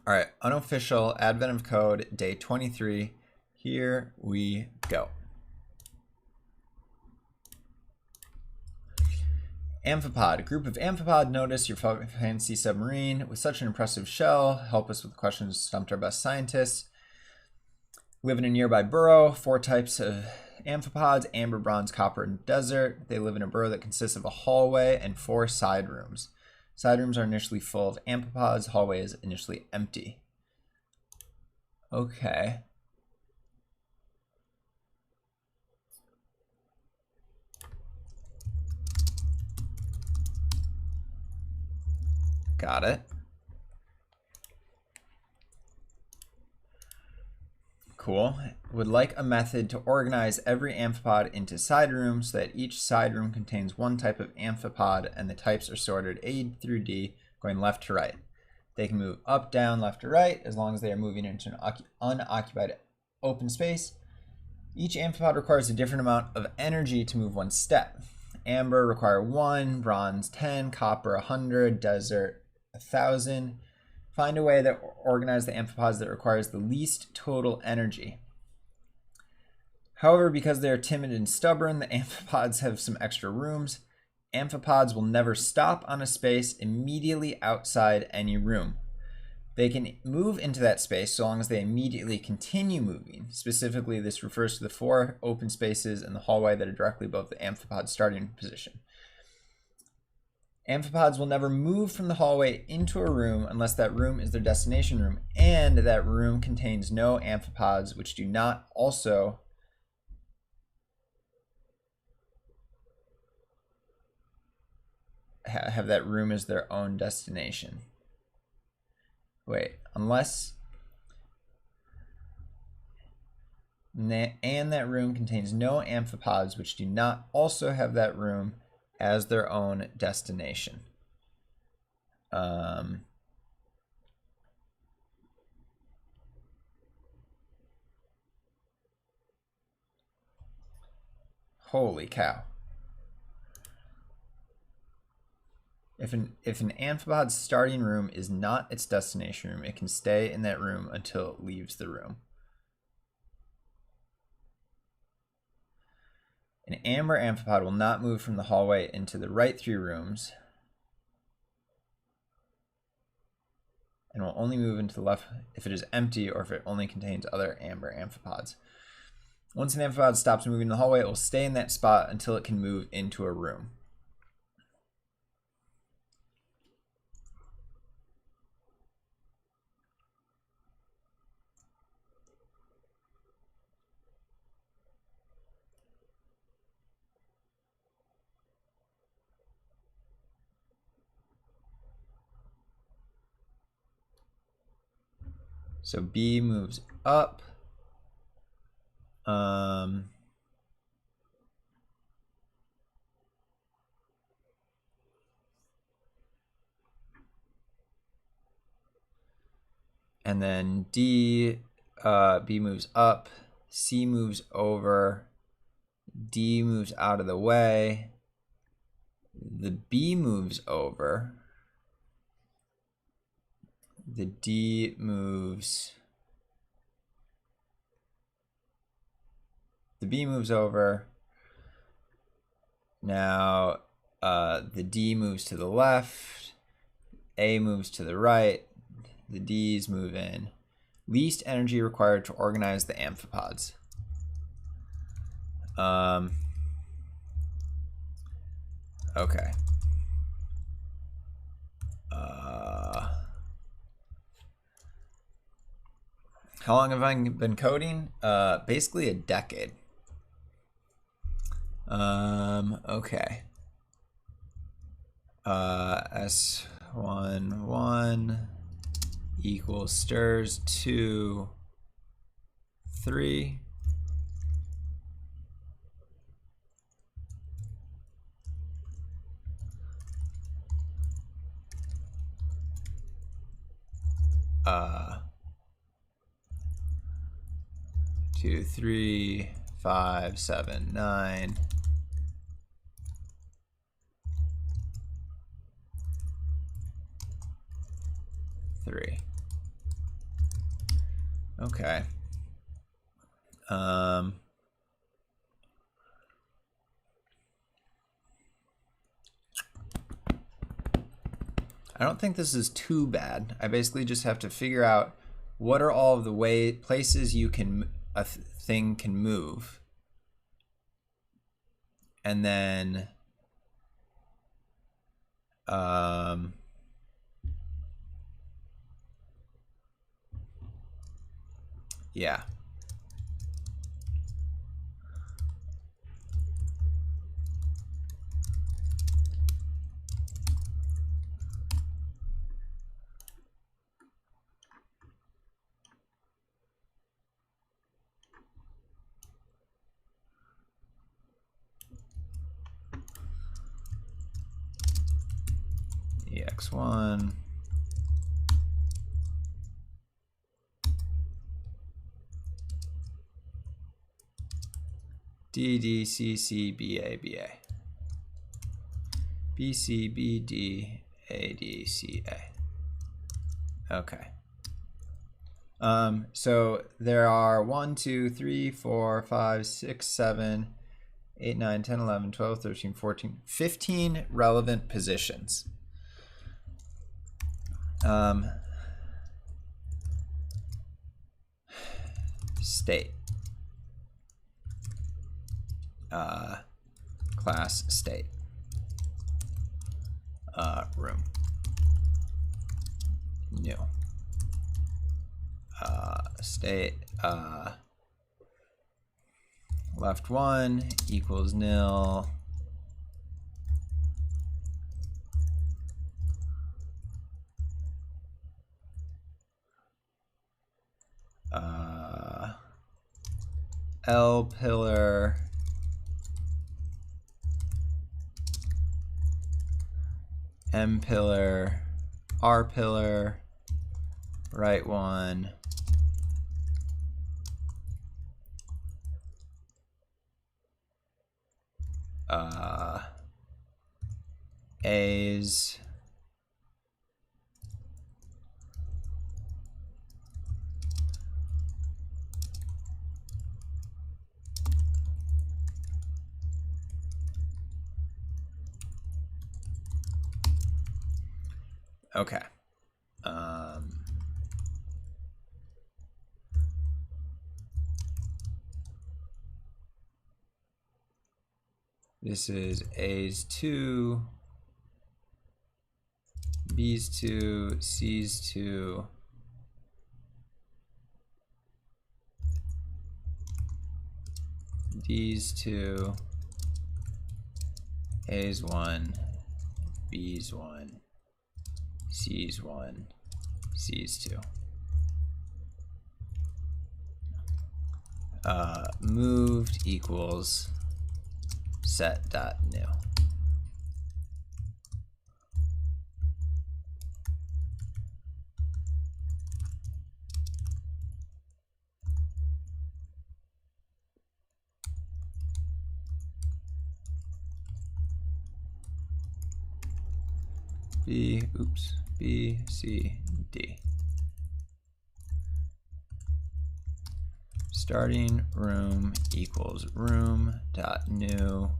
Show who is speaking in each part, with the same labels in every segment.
Speaker 1: All right, unofficial advent of code, day 23. Here we go. Amphipod. A group of amphipod notice your fancy submarine with such an impressive shell. Help us with questions stumped our best scientists. Live in a nearby burrow. 4 types of amphipods: amber, bronze, copper, and desert. They live in a burrow that consists of a hallway and 4 side rooms. Side rooms are initially full of amphipods. Hallway is initially empty. Okay. Got it. Cool. Would like a method to organize every amphipod into side rooms so that each side room contains one type of amphipod and the types are sorted A through D, going left to right. They can move up, down, left to right as long as they are moving into an unoccupied open space. Each amphipod requires a different amount of energy to move one step. Amber require 1, bronze 10, copper 100, desert 1,000. Find a way that organize the amphipods that requires the least total energy. However, because they are timid and stubborn, the amphipods have some extra rooms. Amphipods will never stop on a space immediately outside any room. They can move into that space so long as they immediately continue moving. Specifically, this refers to the 4 open spaces in the hallway that are directly above the amphipod starting position. Amphipods will never move from the hallway into a room unless that room is their destination room and that room contains no amphipods which do not also have that room as their own destination. Wait, unless and that room contains no amphipods which do not also have that room as their own destination. Holy cow. If an amphipod's starting room is not its destination room, it can stay in that room until it leaves the room. An amber amphipod will not move from the hallway into the right 3 rooms and will only move into the left if it is empty or if it only contains other amber amphipods. Once an amphipod stops moving in the hallway, it will stay in that spot until it can move into a room. So B moves up. And then D, B moves up, C moves over, D moves out of the way, the B moves over, the D moves, the B moves over. Now the D moves to the left, A moves to the right, the D's move in. Least energy required to organize the amphipods. Okay. How long have I been coding? Basically a decade. Okay. S11 equals stirs 2, 3. Two, 3, 5, 7, 9. 3. Okay. I don't think this is too bad. I basically just have to figure out what are all of the places you can a thing can move, and then yeah. EX1. DDCCBABA. BCBDADCA. Okay. So there are 1, 2, 3, 4, 5, 6, 7, 8, 9, 10, 11, 12, 13, 14, 15 relevant positions. State. Class state. Room. New. State. Left 1 equals nil. L pillar. M pillar. R pillar. Right 1. A's. Okay. This is A's 2, B's 2, C's 2, D's 2, A's 1, B's 1, C's 1, C's 2. Moved equals set.new. B, C, D. Starting room equals room.new.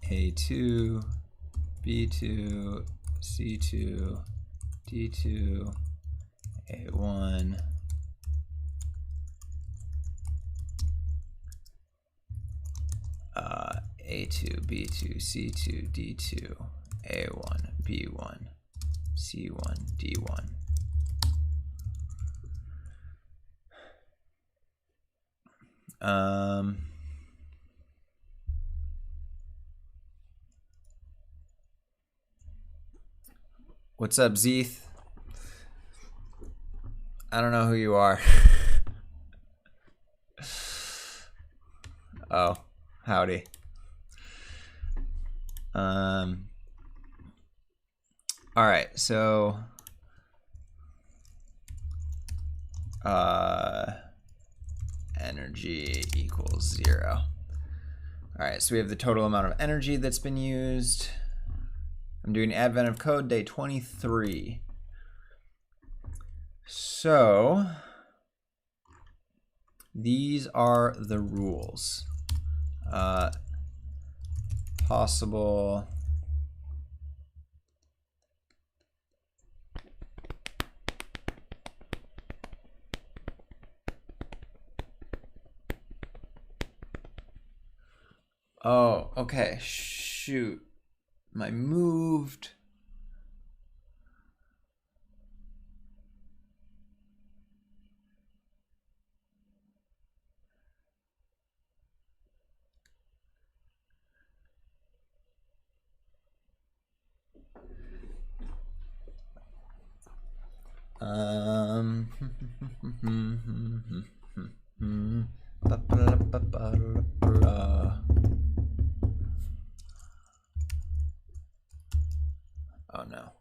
Speaker 1: A2, B2, C2, D2, A1, A2, B2, C2, D2, A1, B1, C1, D1. What's up, Zeeth? I don't know who you are. Oh, howdy. All right, so energy equals 0. All right, so we have the total amount of energy that's been used. I'm doing advent of code day 23. So these are the rules. Possible Oh, okay. Shoot. I moved. Oh no.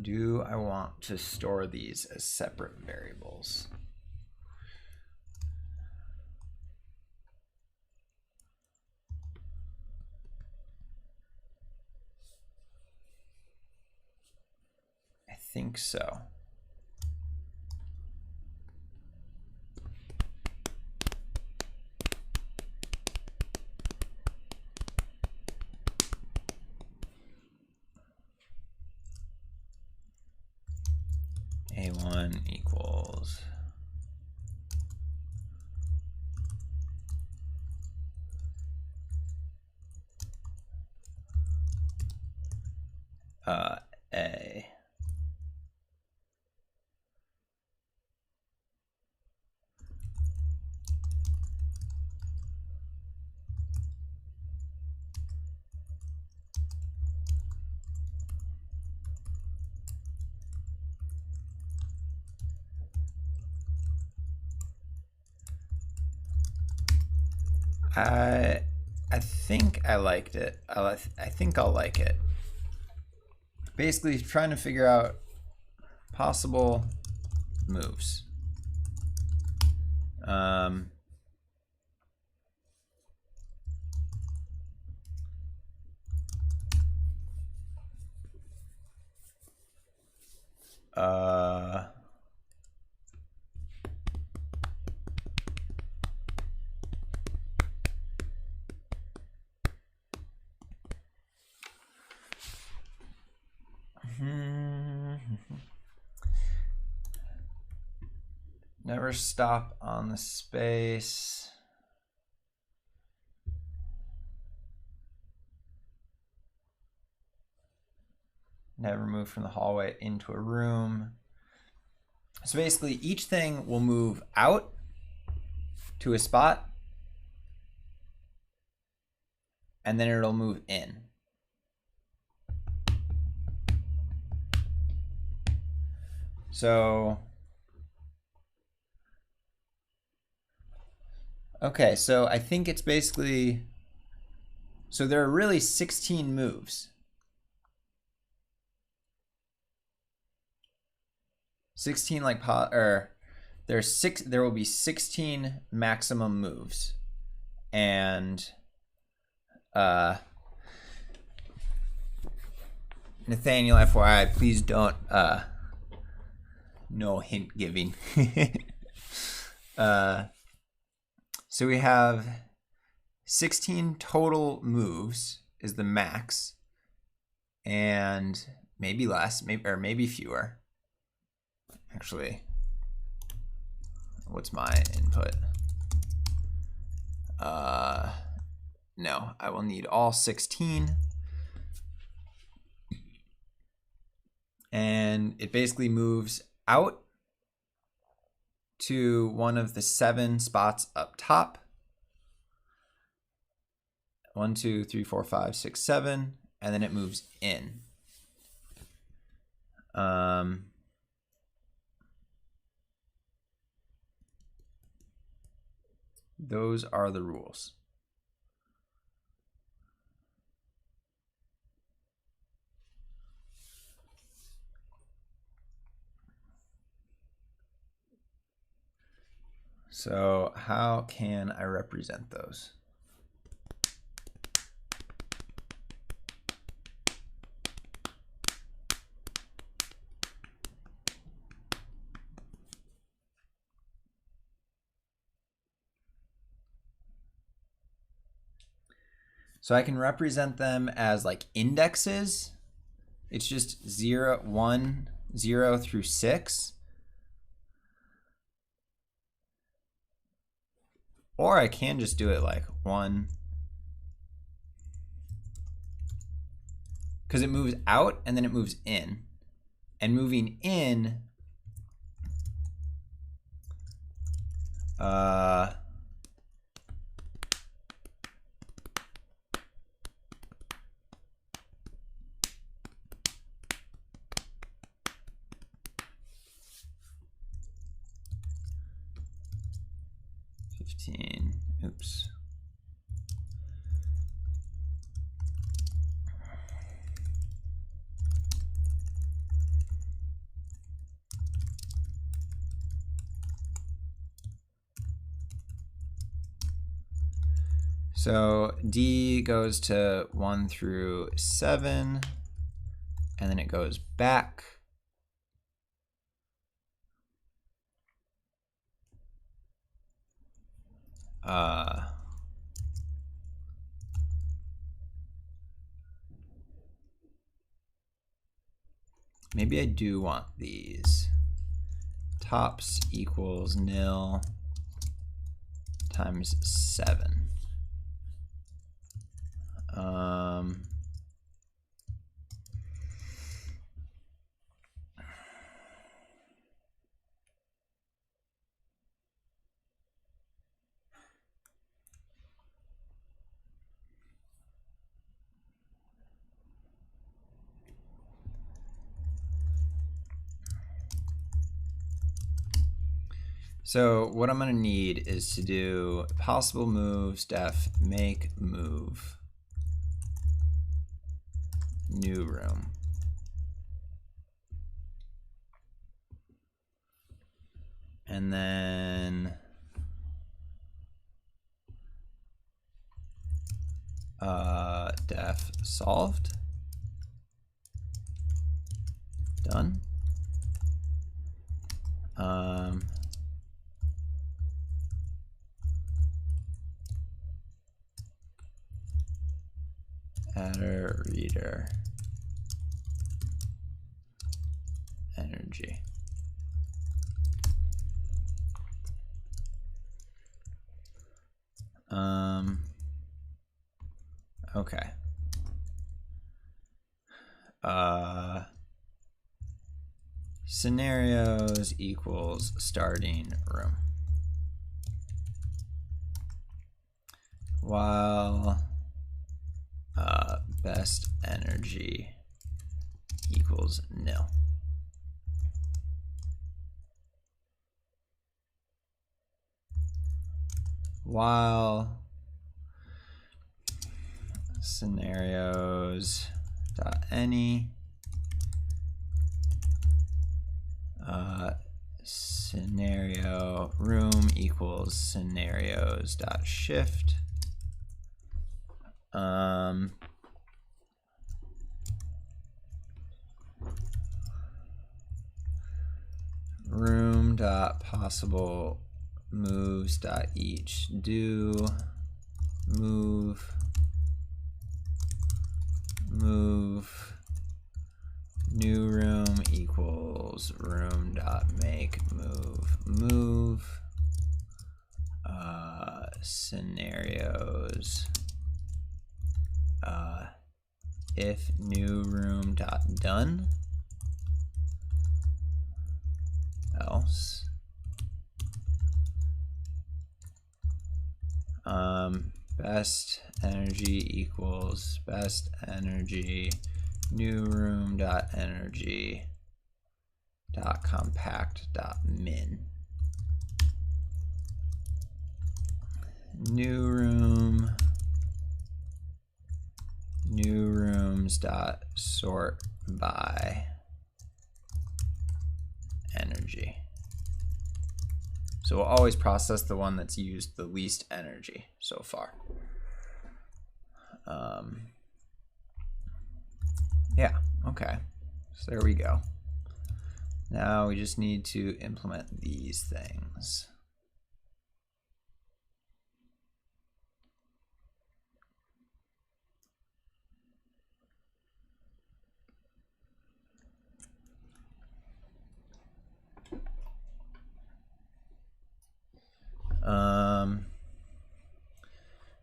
Speaker 1: Do I want to store these as separate variables? I think so. A1 equals A. I think I liked it. I think I'll like it. Basically trying to figure out possible moves. Never stop on the space. Never move from the hallway into a room. So basically each thing will move out to a spot and then it'll move in. So, okay, so I think it's basically, so there are really 16 moves. 16 like there will be 16 maximum moves. And Nathaniel FYI, please don't no hint giving. So we have 16 total moves is the max, and maybe less, maybe fewer. Actually, what's my input? No, I will need all 16. And it basically moves out to one of the 7 spots up top. 1, 2, 3, 4, 5, 6, 7, and then it moves in. Those are the rules. So how can I represent those? So I can represent them as like indexes. It's just 0, 1, 0 through 6. Or I can just do it like 1. Because it moves out and then it moves in. And moving in, oops. So D goes to 1 through 7, and then it goes back. Maybe I do want these. Tops equals nil times 7. So what I'm going to need is to do possible moves, def make move, new room. And then def solved. Done. Adder reader energy. Okay. Scenarios equals starting room. While best energy equals nil. While scenarios dot any scenario room equals scenarios dot shift. Room dot possible moves dot each do move new room equals room dot make move scenarios if new room dot done else best energy equals best energy new room dot energy dot compact dot min. New rooms dot sort by energy. So we'll always process the one that's used the least energy so far. Yeah, okay. So there we go. Now we just need to implement these things.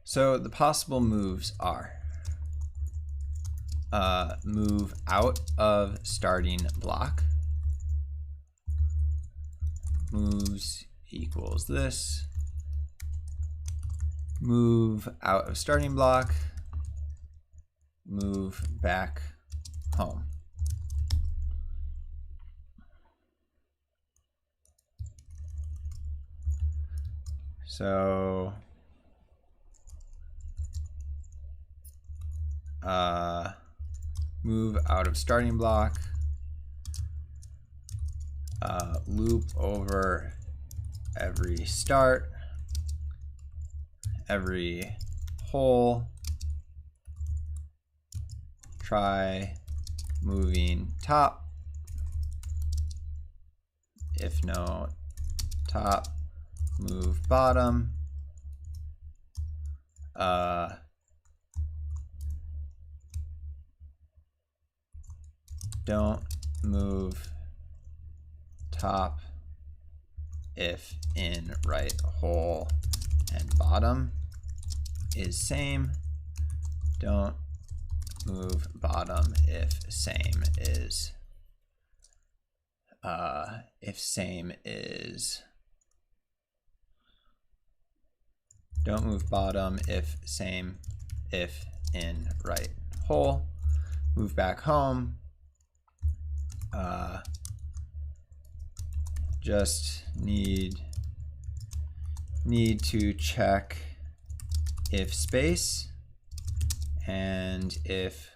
Speaker 1: So the possible moves are move out of starting block. Moves equals this. Move out of starting block. Move back home. So move out of starting block, loop over every start, every hole, try moving top, if no top, move bottom, don't move top if in right hole and bottom is same. Don't move bottom if same is don't move bottom if same if in right hole. Move back home. Just need to check if space and if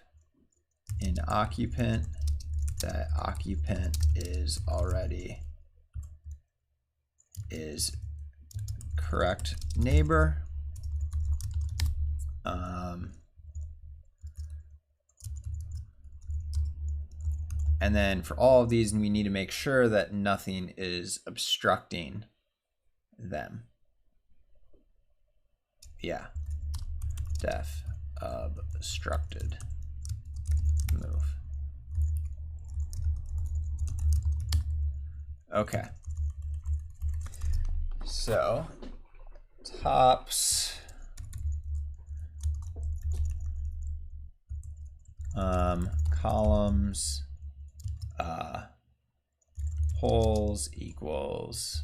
Speaker 1: in occupant that occupant is correct neighbor. And then for all of these, we need to make sure that nothing is obstructing them. Yeah, def obstructed move. Okay. So tops, columns, holes equals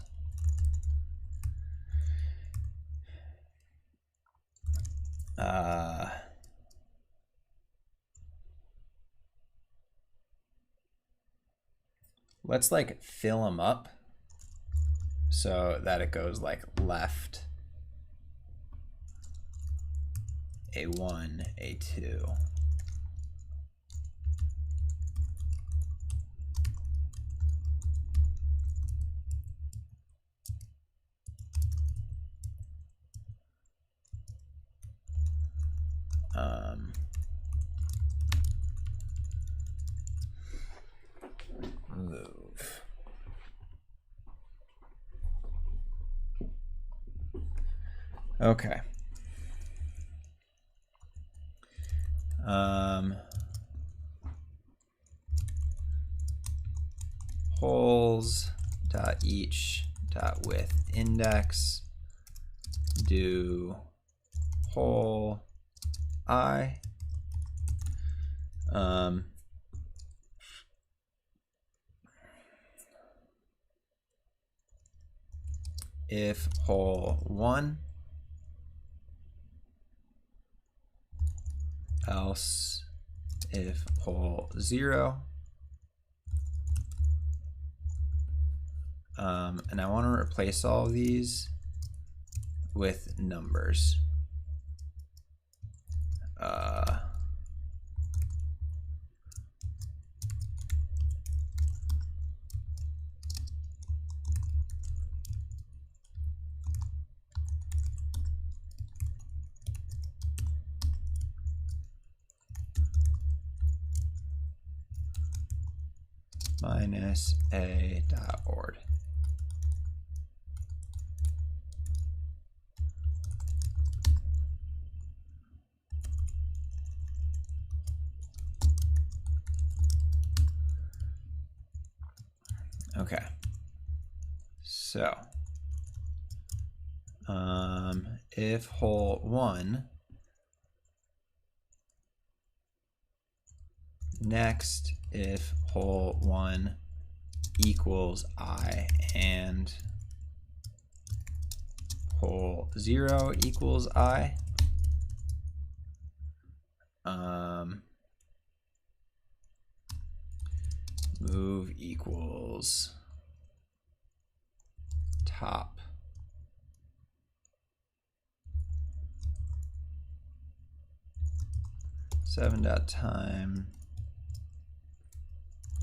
Speaker 1: let's like fill them up so that it goes like left A1, A2. Move. Okay. Holes dot each dot width index do hole I. If hole 1, else if hole 0, And I want to replace all of these with numbers. Minus a dot ord. Okay. So, if hole 1 next if hole 1 equals I and hole 0 equals I, move equals top $7.time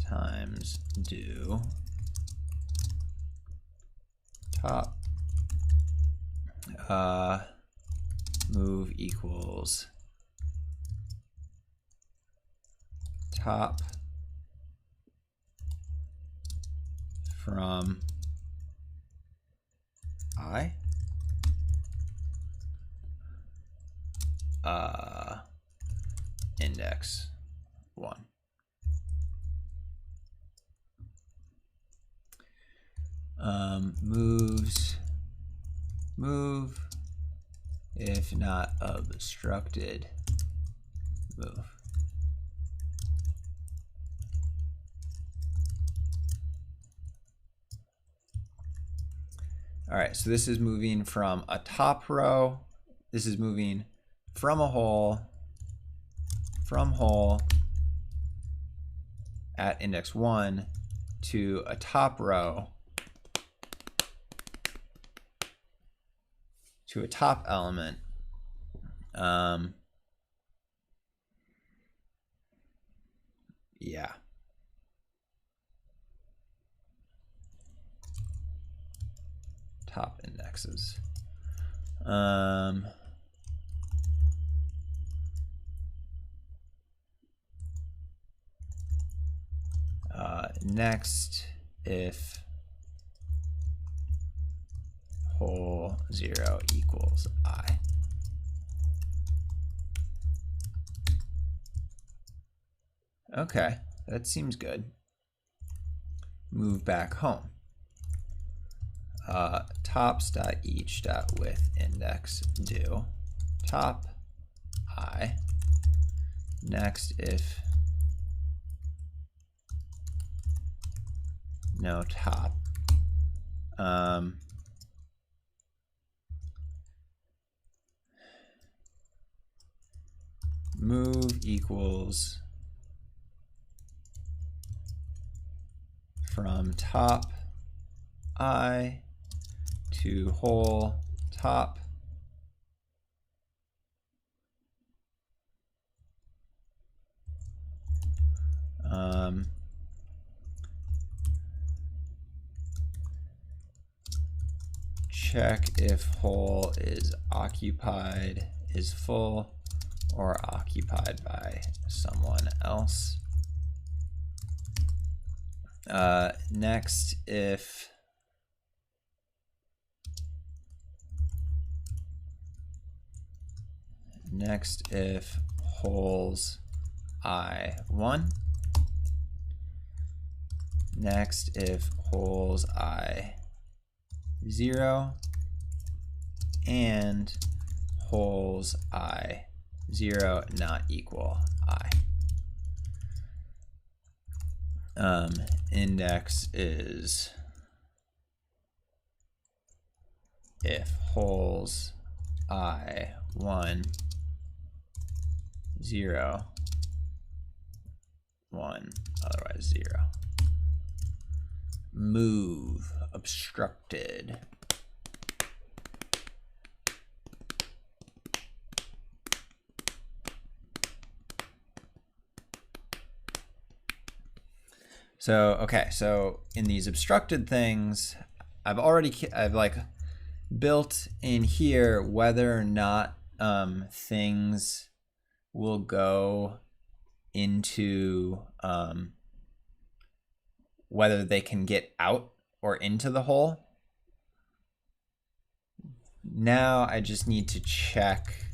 Speaker 1: times do top move equals top from I index 1. Moves move if not obstructed move. All right, so this is moving from a top row. This is moving from a hole, at index 1 to a top row to a top element. Yeah. Top indexes. Next, if hole 0 equals I. Okay, that seems good. Move back home. Tops.each.width index do top I. Next, if no top, move equals from top I to hole top check if hole is occupied, is full, or occupied by someone else. Next, if holes I1. Next, if holes I0 and holes I0 not equal I. Index is if holes I1 0 1 otherwise 0. move, obstructed. So, okay, so in these obstructed things, I've like built in here whether or not things will go into whether they can get out or into the hole. Now I just need to check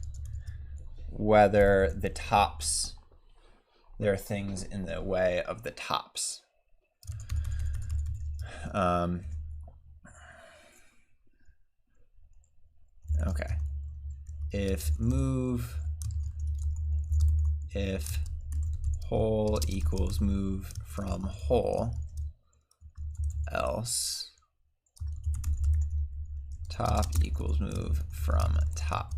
Speaker 1: whether the tops, there are things in the way of the tops. Okay. If move, if hole equals move from hole, else top equals move from top.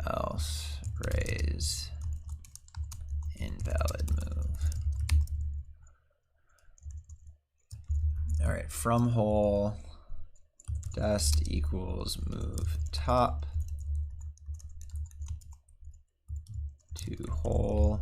Speaker 1: else raise invalid move. All right, from hole dest equals move top to hole.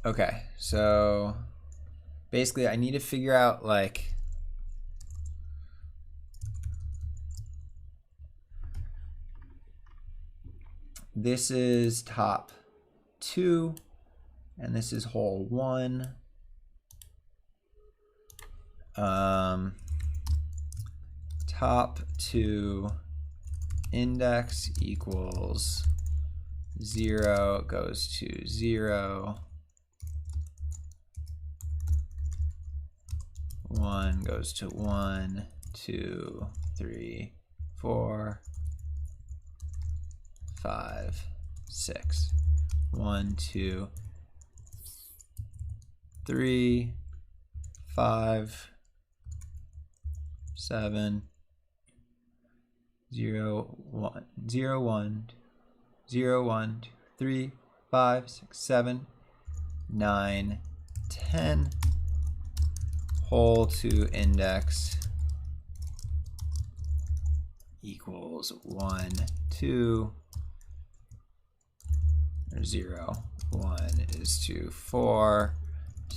Speaker 1: Okay, so basically I need to figure out like this is top 2 and this is hole 1. Top 2 index equals 0 goes to 0. 1 goes to 1, 2, 3, 4, 5, 6. 1, 2, 3, 5, 7, 0, 1, 0, 1, 0, 1, 2, 3, 5, 6, 7, 9, 10. Hole to index equals 1, 2, or 0. 1 is to 4,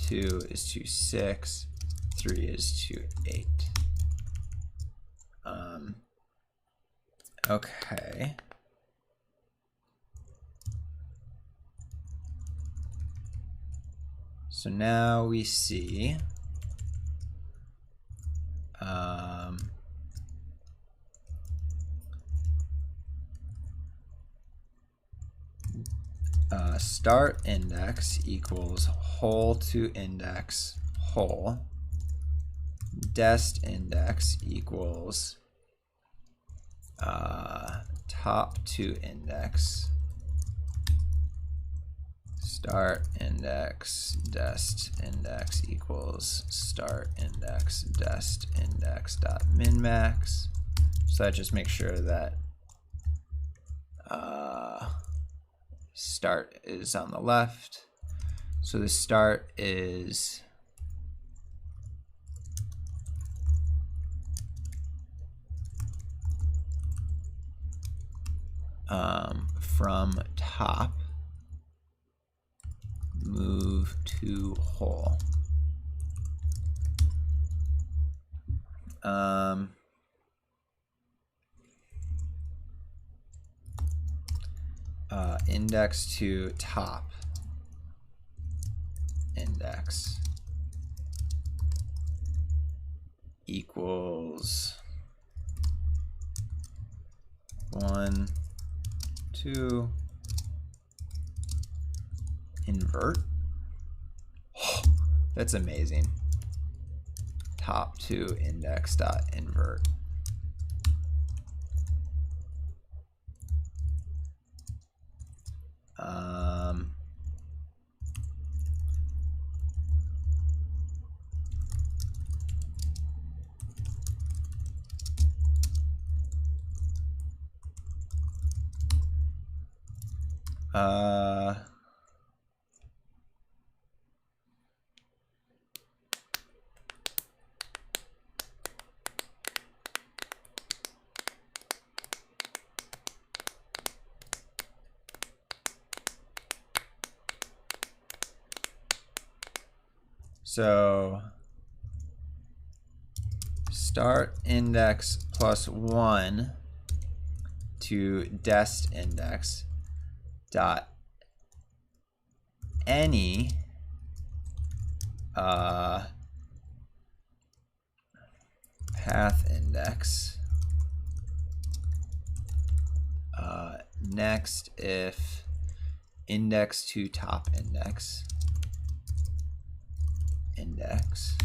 Speaker 1: 2 is to 6, 3 is to 8. Okay. So now we see start index equals hole to index hole. Dest index equals top to index. Start index dest index equals start index dest index dot min max. So that just makes sure that start is on the left. So the start is from top, move to hole. Index to top index equals 1, 2, invert. Oh, that's amazing. Top to index dot invert. So start index plus 1 to dest index dot any path index. Next if index to top index index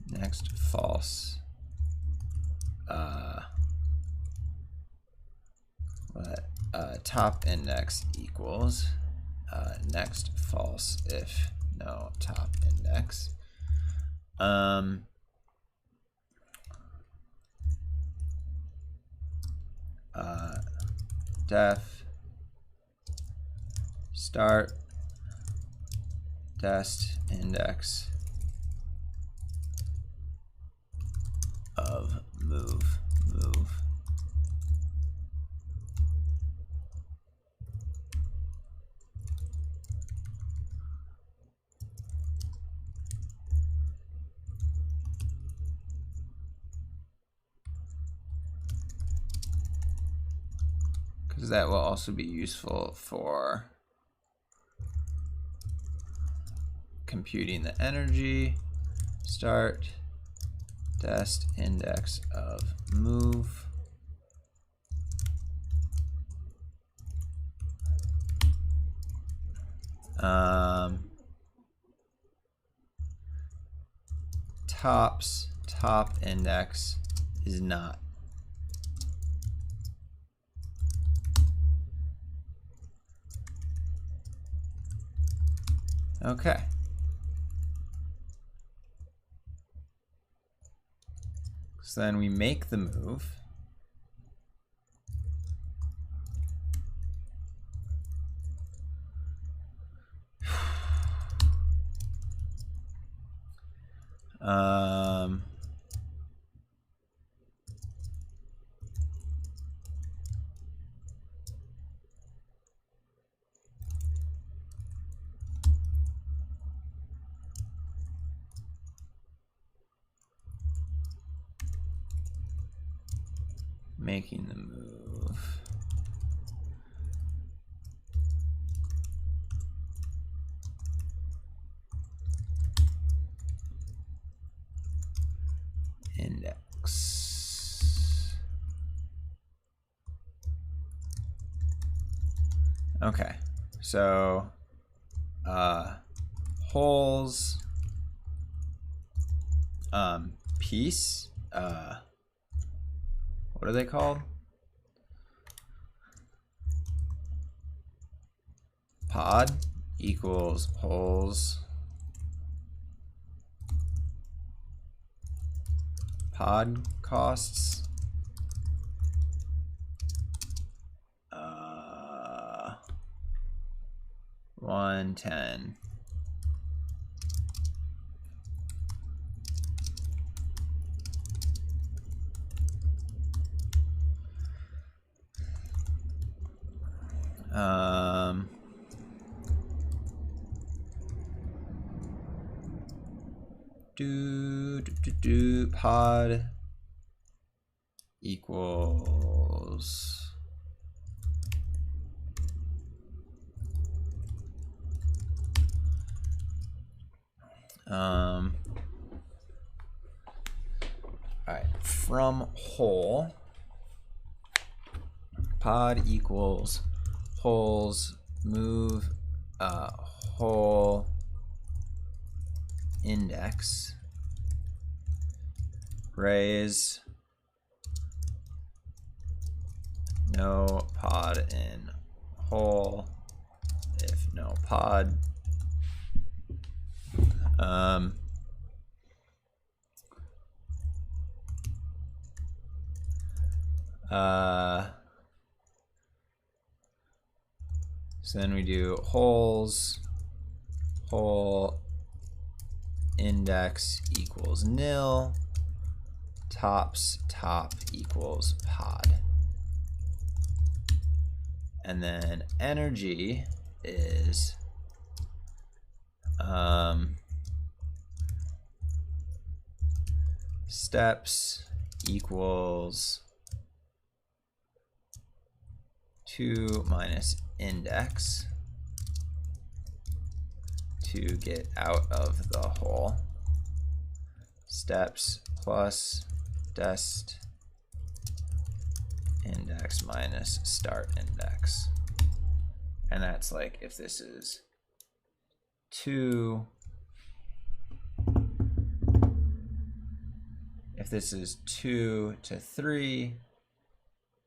Speaker 1: next false top index equals next false if no top index. Def start dest index of move. Because that will also be useful for computing the energy. Start dest index of move. Top's top index is not. Okay. So then we make the move. Making the move. Index. Okay, so holes piece, what are they called? Pod equals holes pod costs 110 Pod equals all right, from whole, pod equals holes move whole index raise no pod in whole if no pod. So then we do holes whole index equals nil, tops top equals pod. And then energy is steps equals 2 minus index to get out of the hole, steps plus dest index minus start index. And that's like if this is 2, if this is 2 to 3,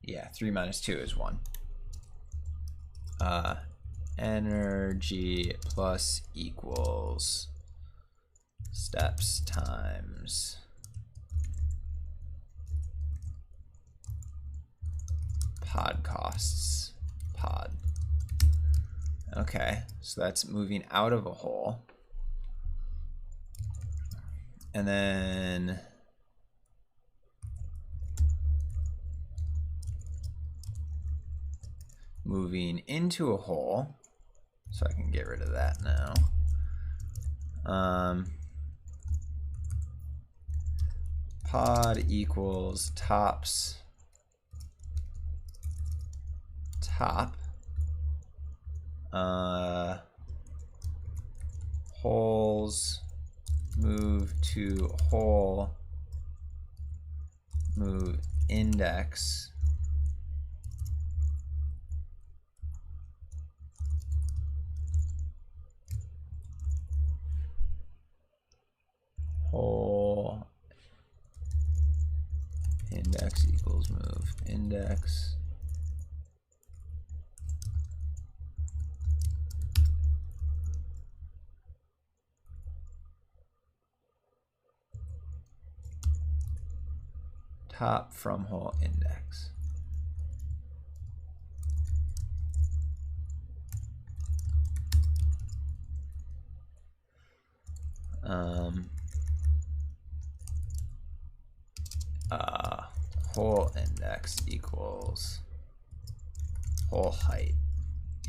Speaker 1: yeah, 3 minus 2 is 1. Energy plus equals steps times pod costs, pod. Okay, so that's moving out of a hole. And then moving into a hole, so I can get rid of that now. Pod equals tops top holes move to hole move index hole index equals move index top from hole index. Hole index equals hole height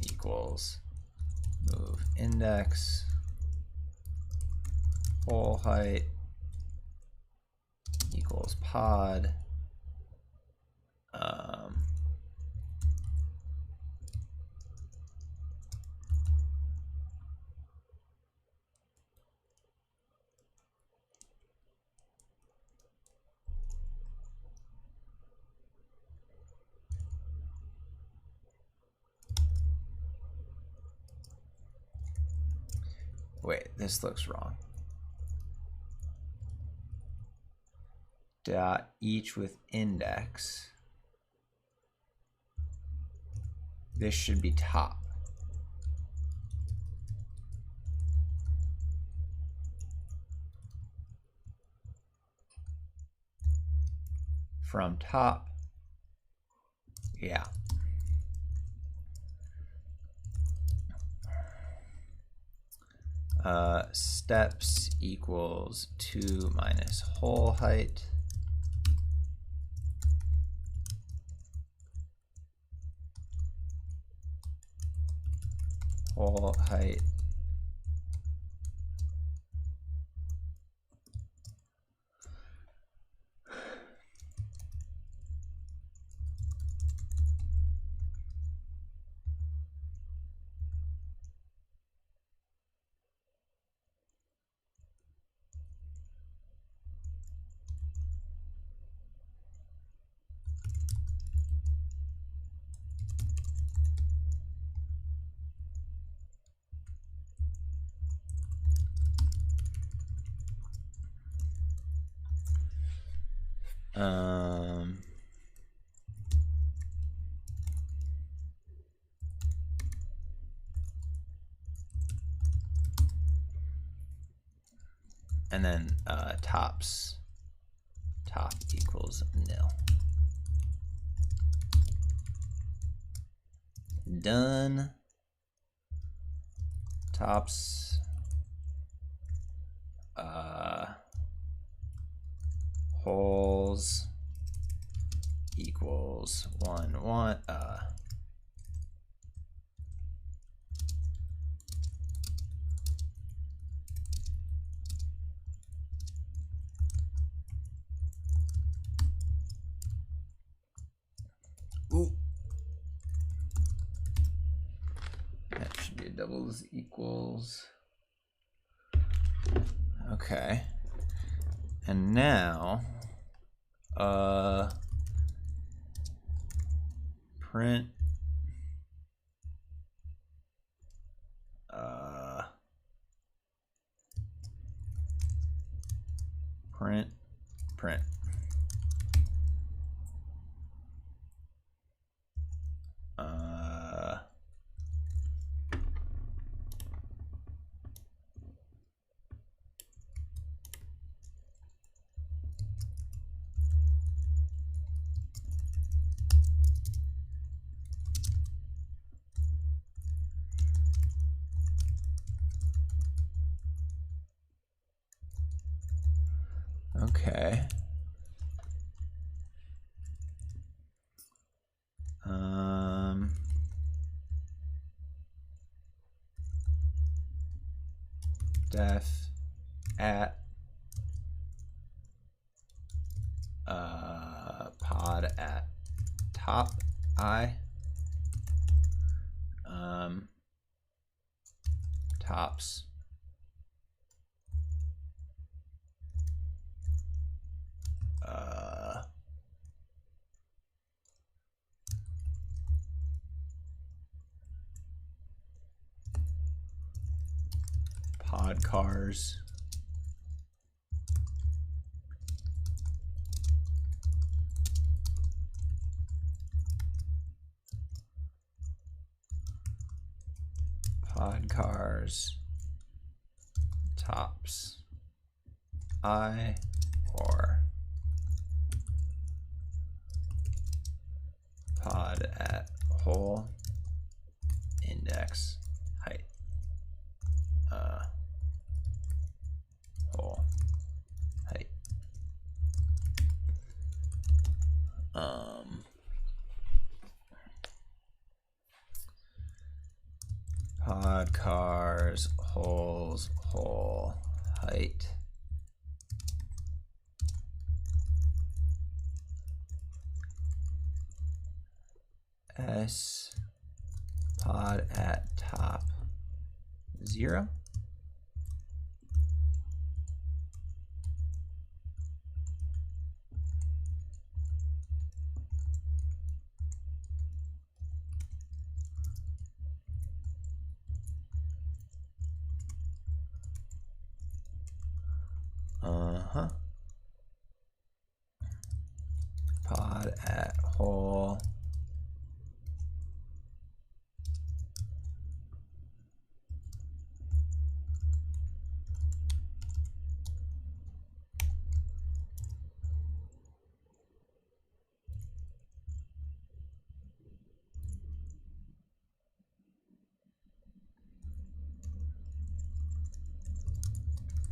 Speaker 1: equals move index hole height equals pod wait, this looks wrong. Dot each with index. This should be top. From top, yeah. Steps equals 2 minus hole height. hole height. And then top equals nil. Done. Tops holes equals 1 1 Ooh. That should be a doubles equals. Okay. And now print print. Okay. Def at pod at top I tops pod cars tops I or pod at hole index height hole height pod cars holes hole height S pod at top 0 pod at hole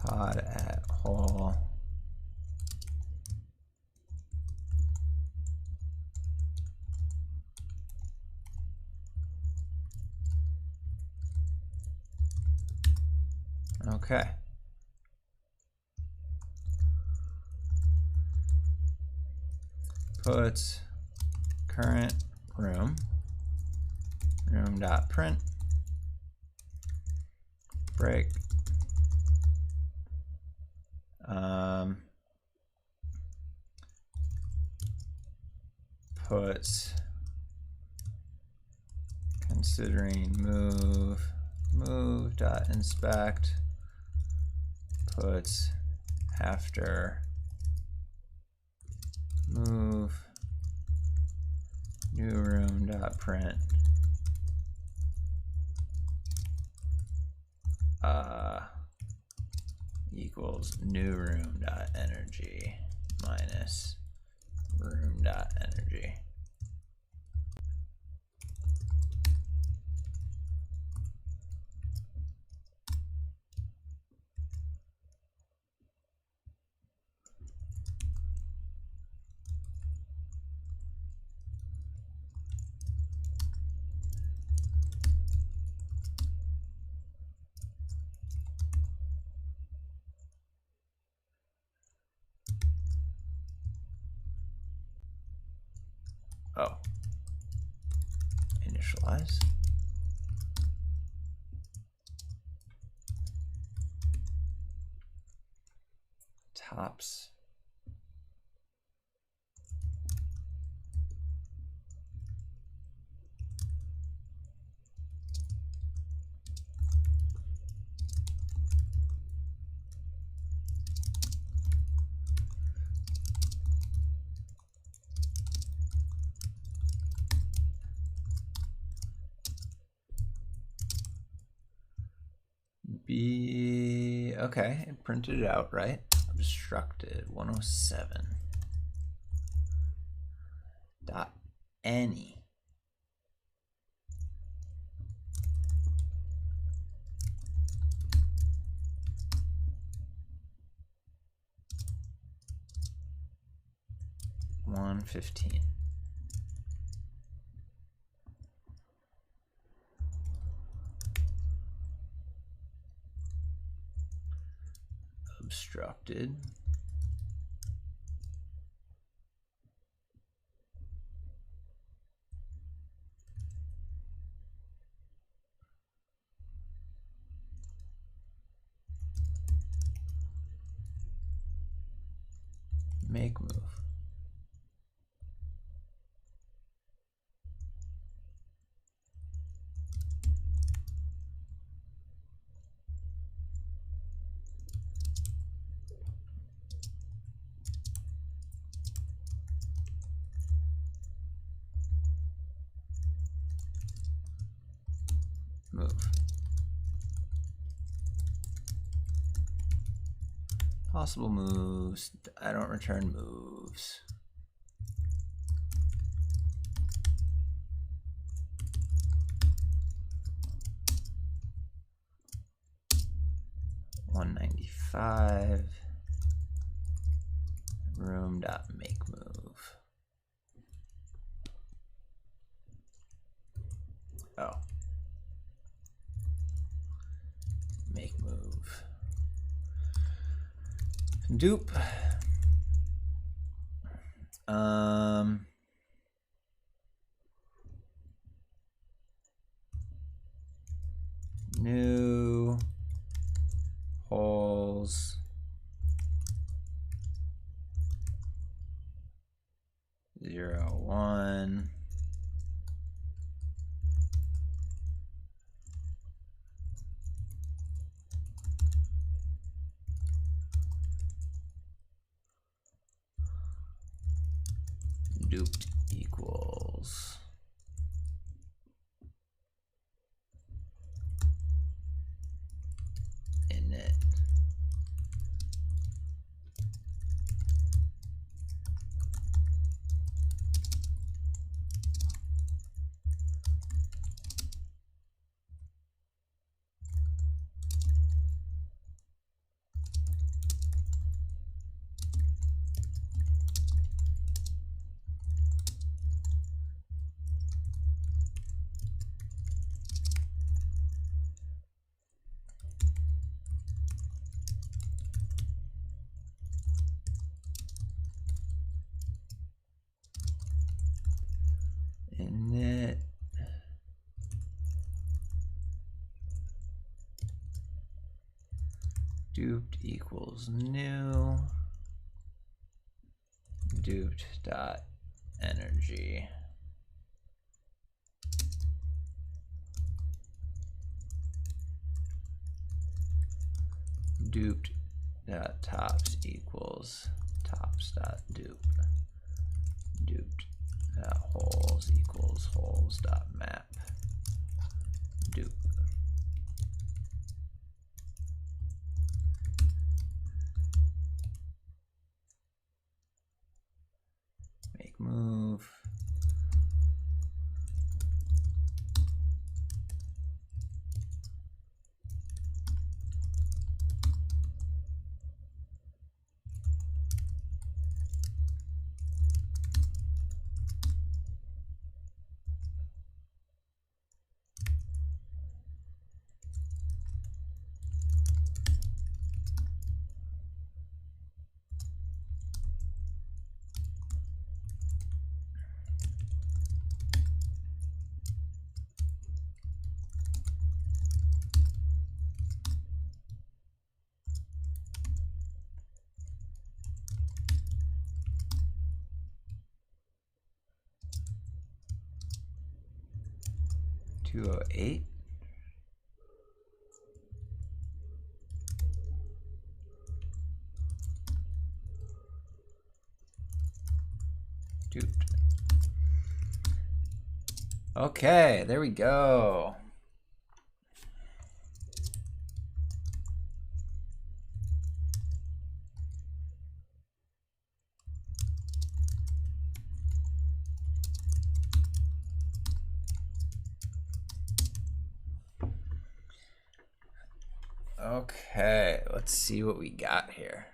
Speaker 1: pod at hole Okay. Put current room dot print break put considering move dot inspect put after move new room dot print equals new room dot energy minus room dot energy. Oh, initialize. Tops. Okay, it printed it out, right? Obstructed 107 dot any. $115. Obstructed. Make move. Move. Possible moves. I don't return moves. $195. Room dot make move. Oh. Make move. Dupe. New holes 0, 1. Duped equals init. duped equals new duped dot energy. Duped dot tops equals tops dot dupe. Duped dot holes equals holes dot map. Dupe. Make move. $208. Duped. Okay, there we go. Okay, let's see what we got here.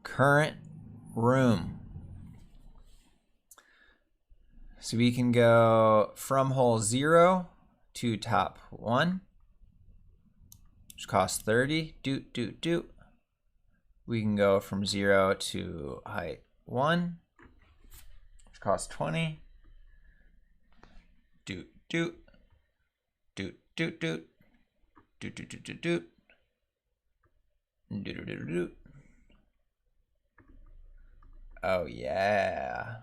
Speaker 1: Current room. So we can go from hole 0 to top 1, which costs 30. Doot. We can go from 0 to height 1, which costs 20. Doot. Oh yeah.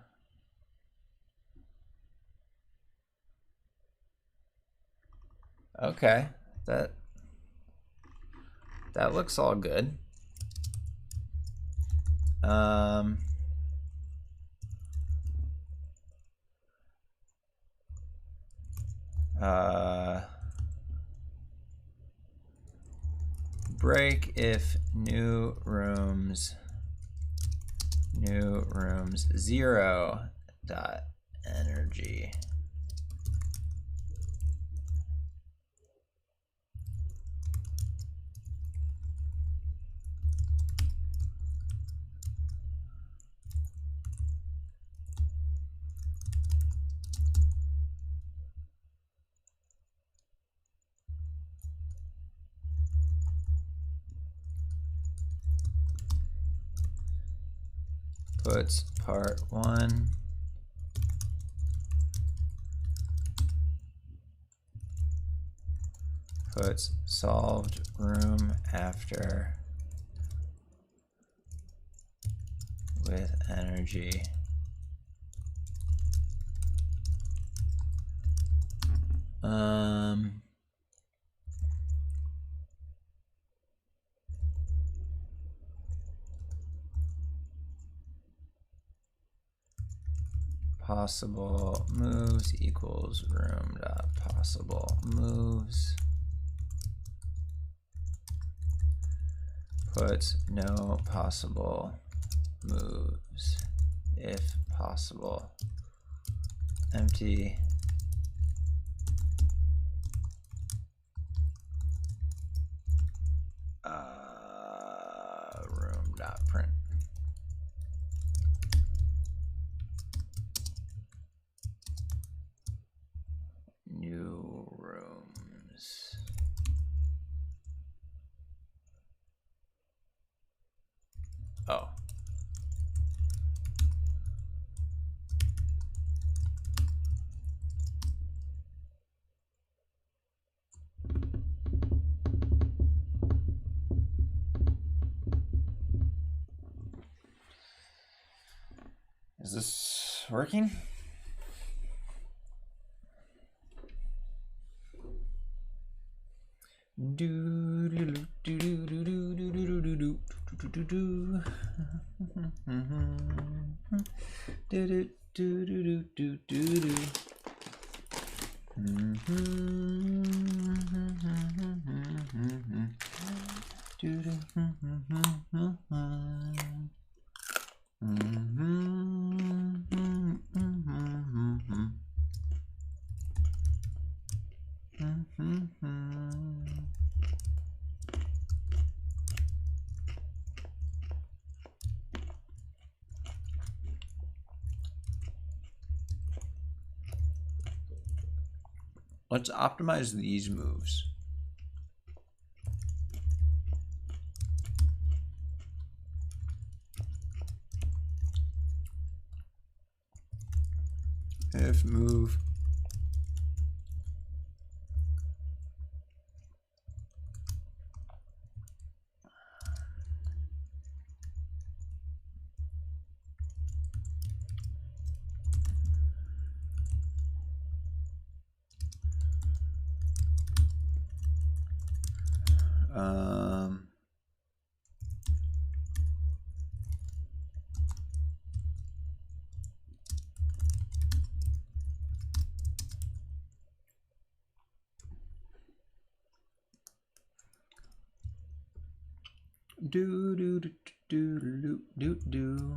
Speaker 1: Okay, that looks all good. Break if new rooms 0 dot energy. Puts part 1 puts solved room after with energy. Possible moves equals room dot possible moves. Puts no possible moves if possible. Empty. Room dot print. New rooms. Oh. Is this working? Let's optimize these moves. If move do.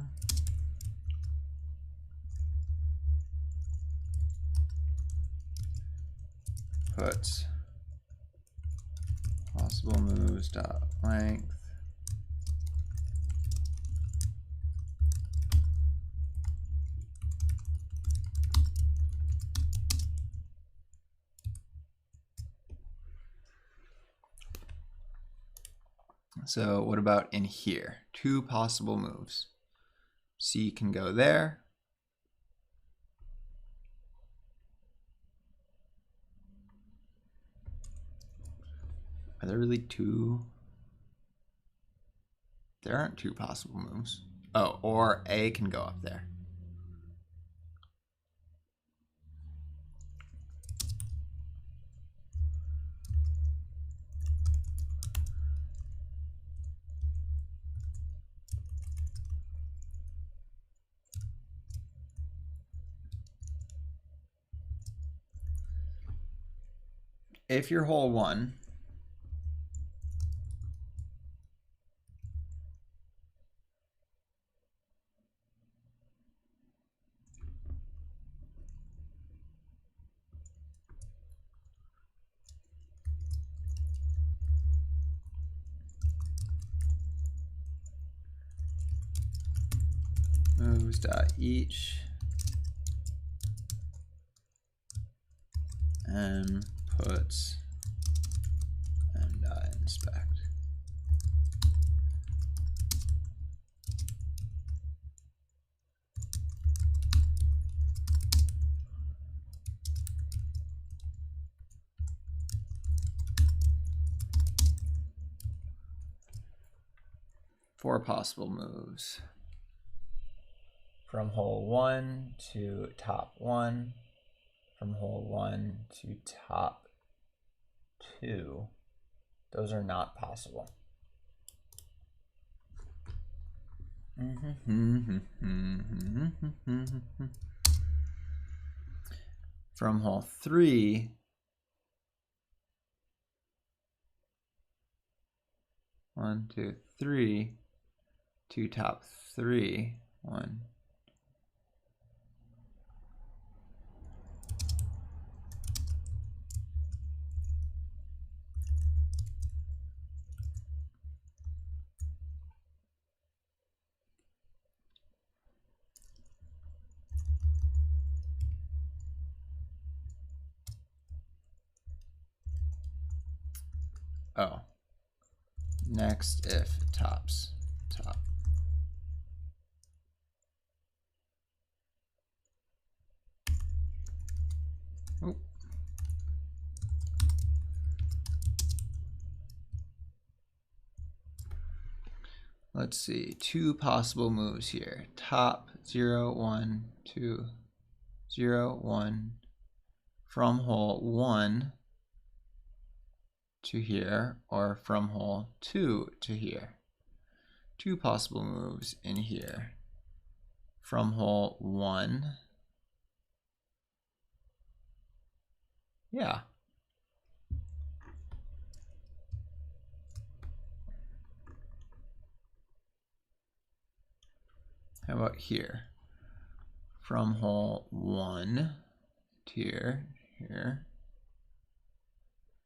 Speaker 1: Put possible moves dot length. So what about in here? 2 possible moves. C can go there. Are there really 2? There aren't 2 possible moves. Oh, or A can go up there. If you're hole 1, moves dot each and puts and inspect. Four possible moves. From hole 1 to top 1, from hole 1 to top 2. Those are not possible. From hole 3 1, 2, 3 to top 3. 1. Oh. Next if tops top. Oh. let's see, 2 possible moves here. Top 0, 1, 2, 0, 1, from hole 1 to here, or from hole 2 to here. 2 possible moves in here. From hole 1. Yeah. How about here? From hole 1 to here.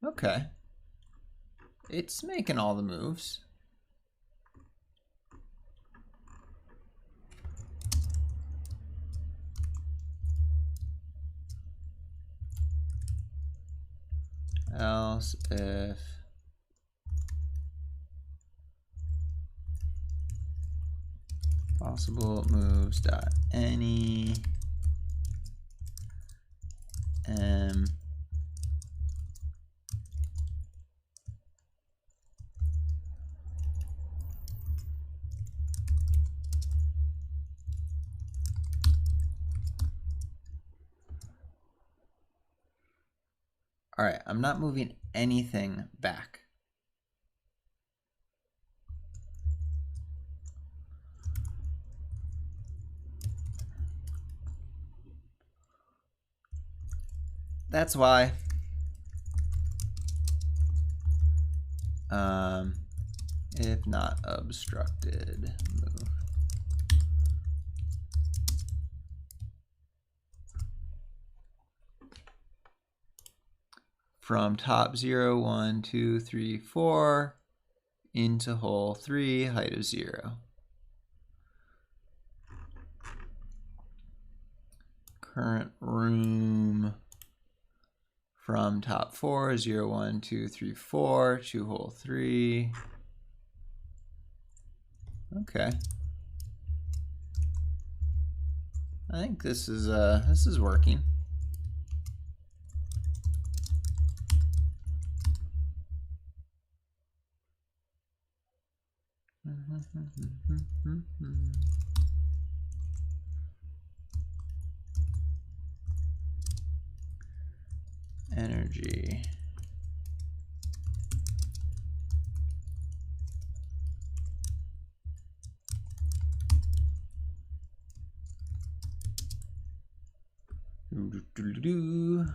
Speaker 1: Okay. It's making all the moves. Else if possible moves dot any m All right, I'm not moving anything back. That's why. If not obstructed, move. From top 0, 1, 2, 3, 4 into hole 3, height of 0. Current room from top 4, 0, 1, 2, 3, 4 to hole 3. Okay. I think this is working. Energy. Do.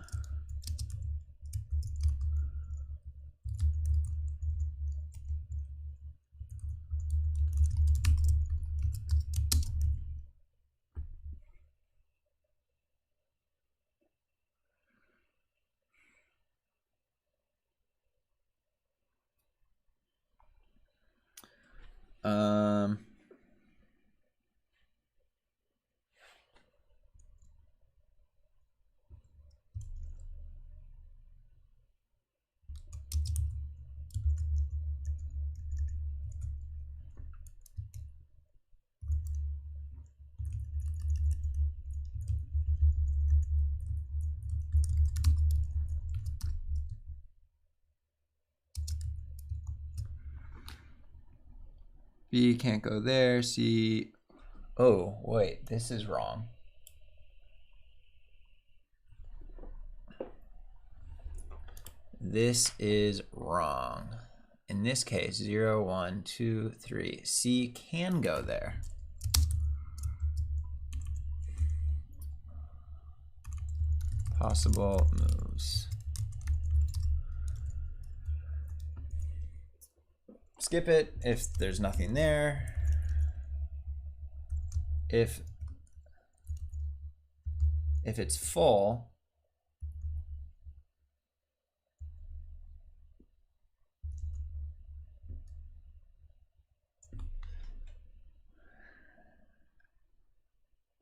Speaker 1: B can't go there. C. Oh, wait, this is wrong. This is wrong. In this case, 0, 1, 2, 3. C can go there. Possible moves. Skip it if there's nothing there. If it's full,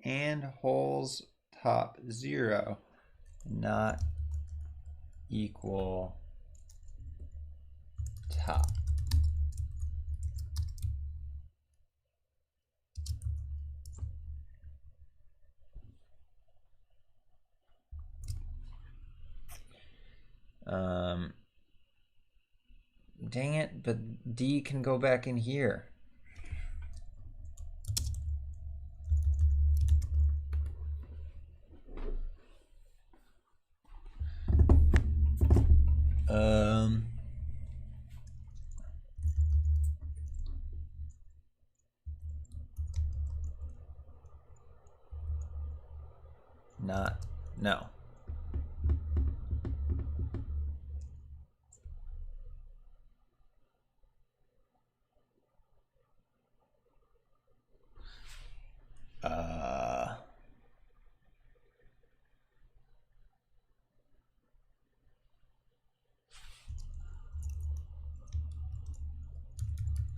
Speaker 1: and holes top 0 not equal top. Dang it, but D can go back in here. not, no.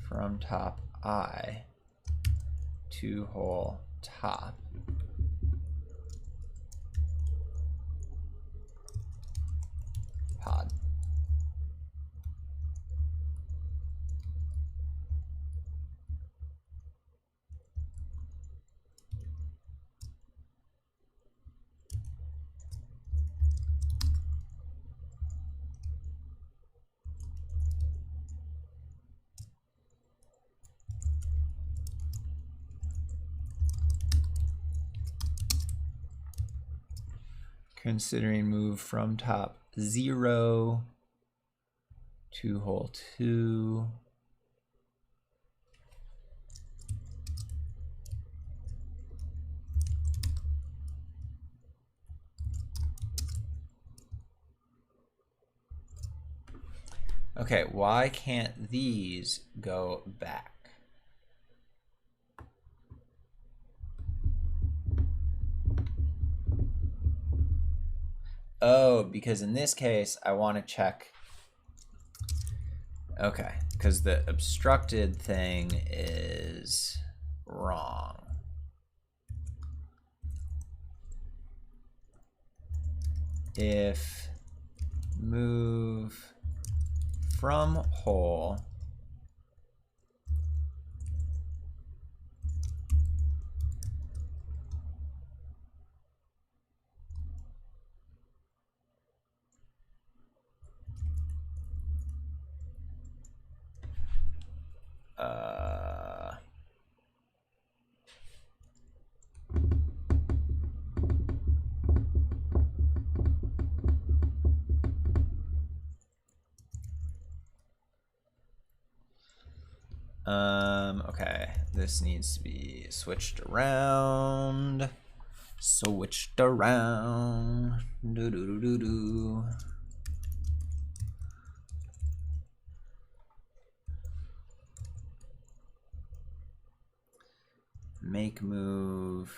Speaker 1: From top I to hole top. Pod. Considering move from top 0 to hole 2. Okay, why can't these go back? Oh, because in this case, I want to check. Okay, because the obstructed thing is wrong. If move from hole okay, this needs to be switched around. Switched around. Do do do do do. Make move.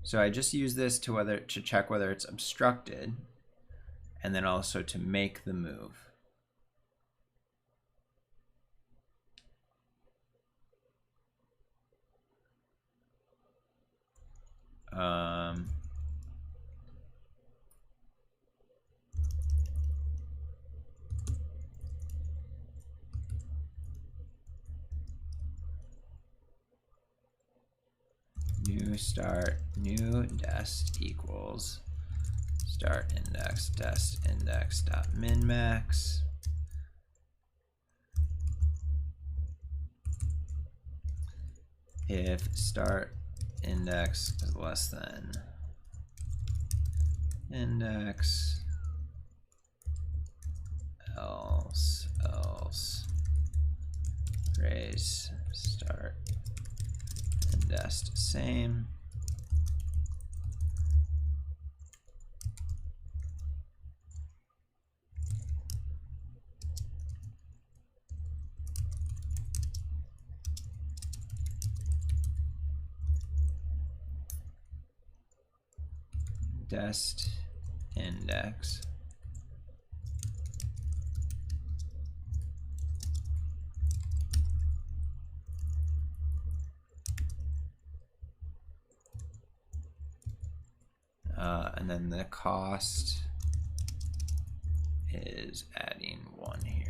Speaker 1: So I just use this to check whether it's obstructed, and then also to make the move. New start, new dest equals start index dest index dot min max. If start index is less than index, else raise start and dest same. Dest index and then the cost is adding 1 here.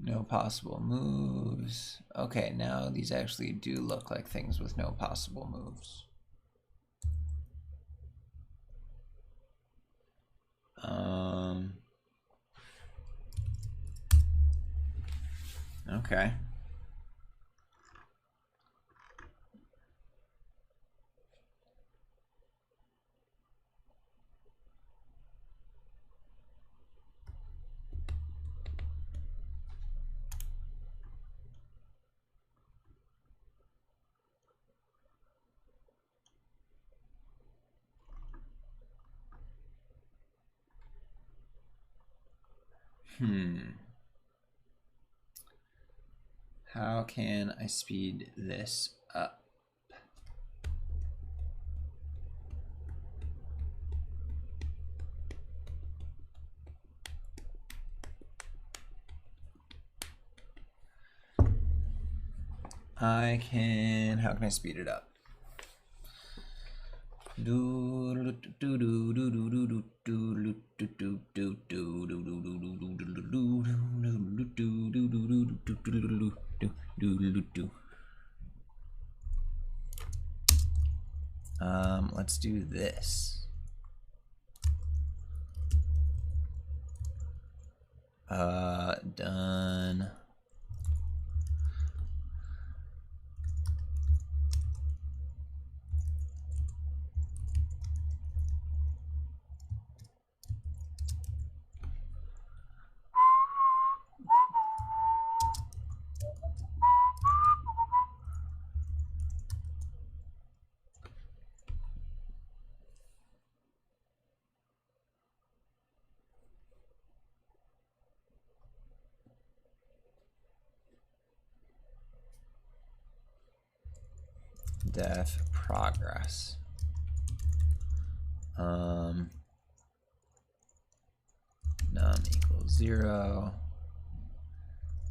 Speaker 1: No possible moves. Okay, now these actually do look like things with no possible moves. Okay. How can I speed this up? How can I speed it up? Let's do this. Done. Def progress. Num equals 0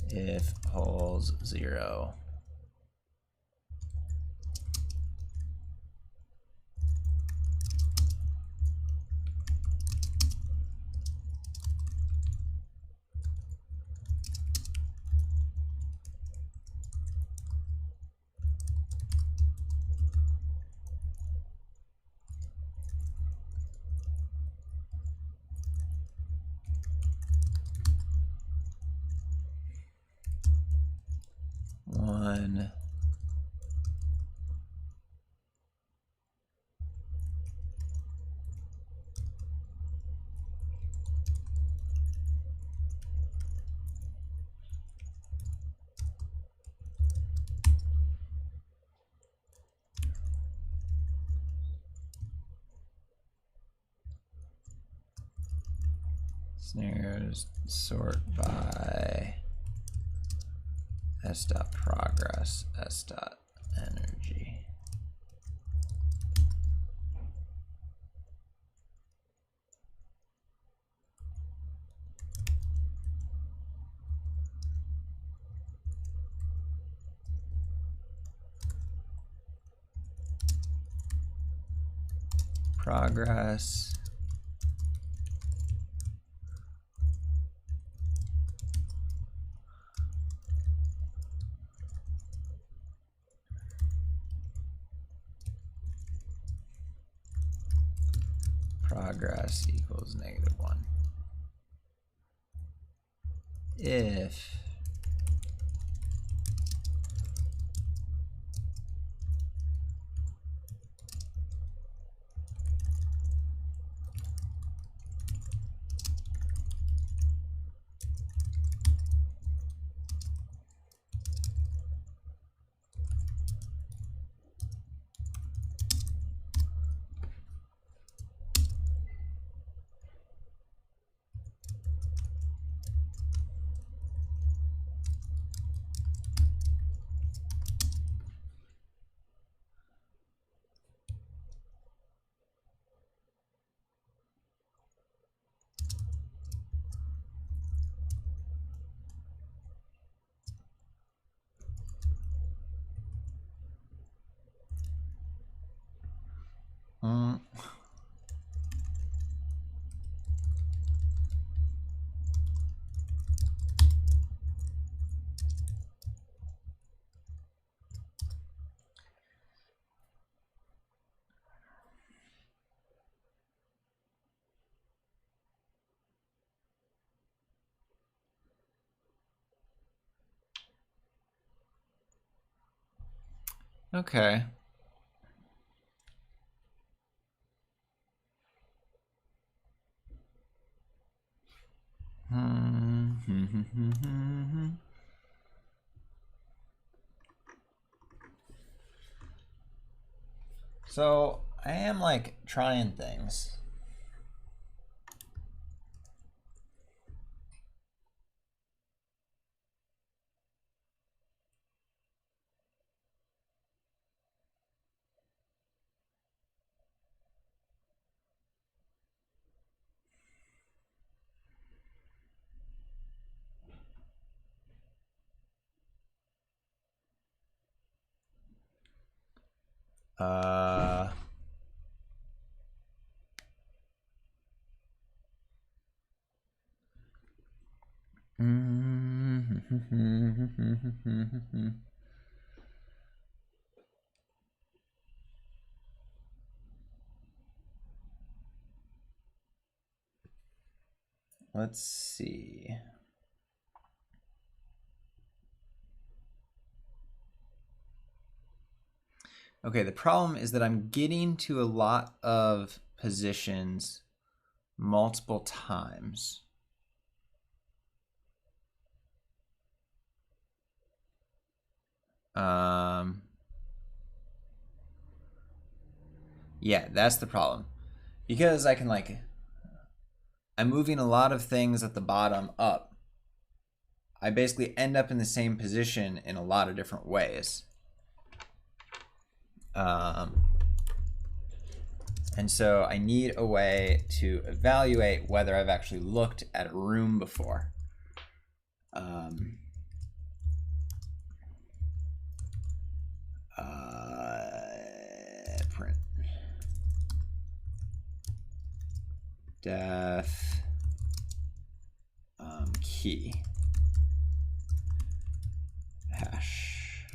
Speaker 1: if holds 0. One. Snares sort by s.progress, s.energy. Progress. Progress equals -1. If Okay. So I am like trying things. Uh, let's see. Okay, the problem is that I'm getting to a lot of positions multiple times. Yeah, that's the problem. Because I can like, I'm moving a lot of things at the bottom up. I basically end up in the same position in a lot of different ways. And so I need a way to evaluate whether I've actually looked at a room before. Print def key hash